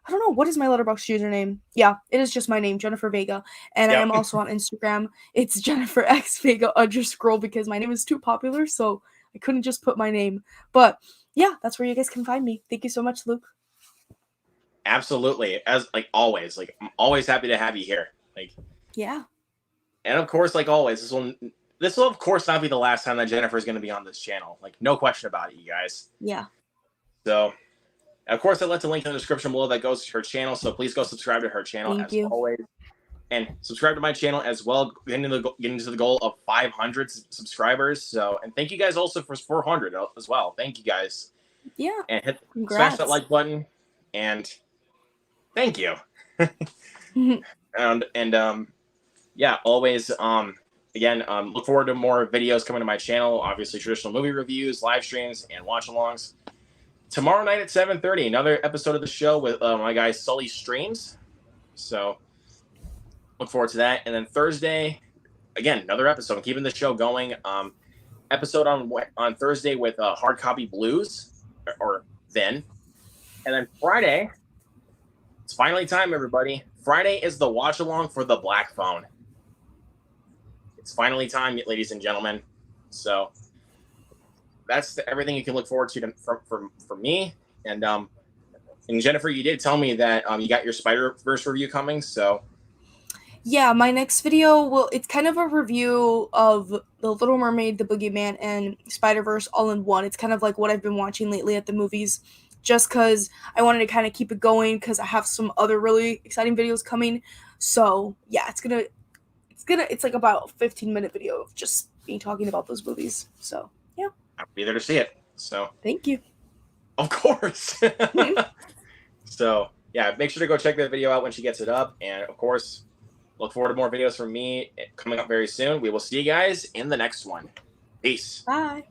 I don't know, what is my Letterboxd username? Yeah, it is just my name, Jennifer Vega, and I Yep, am also on Instagram. It's Jennifer X Vega _ because my name is too popular, so I couldn't just put my name. But yeah, that's where you guys can find me. Thank you so much, Luke. absolutely. As like always, like I'm always happy to have you here. Like, Yeah, and of course, like always, this will of course not be the last time that Jennifer is going to be on this channel. Like, no question about it, you guys. yeah. So, of course, I left a link in the description below that goes to her channel. So please go subscribe to her channel Thank as you. always, and subscribe to my channel as well. Getting to the goal of 500 subscribers. So, and thank you guys also for 400 as well. Thank you guys, Yeah, and smash that congrats. like button, and thank you. And yeah, always again, look forward to more videos coming to my channel. Obviously, traditional movie reviews, live streams, and watch alongs. Tomorrow night at 7:30, another episode of the show with my guy Sully Streams. So look forward to that. And then Thursday, again, another episode. I'm keeping the show going. Episode on Thursday with Hard Copy Blues, or then, and then Friday. It's finally time, everybody. Friday is the watch along for The Black Phone. It's finally time, ladies and gentlemen. So that's everything you can look forward to from me. And Jennifer, you did tell me that you got your Spider-Verse review coming. So Yeah, my next video it's kind of a review of The Little Mermaid, The Boogeyman, and Spider-Verse all in one. It's kind of like what I've been watching lately at the movies, just because I wanted to kind of keep it going because I have some other really exciting videos coming. So yeah, it's like about a 15-minute video of just me talking about those movies. So yeah, I'll be there to see it. So thank you. of course. So yeah, make sure to go check that video out when she gets it up. And of course, look forward to more videos from me coming up very soon. We will see you guys in the next one. Peace. Bye.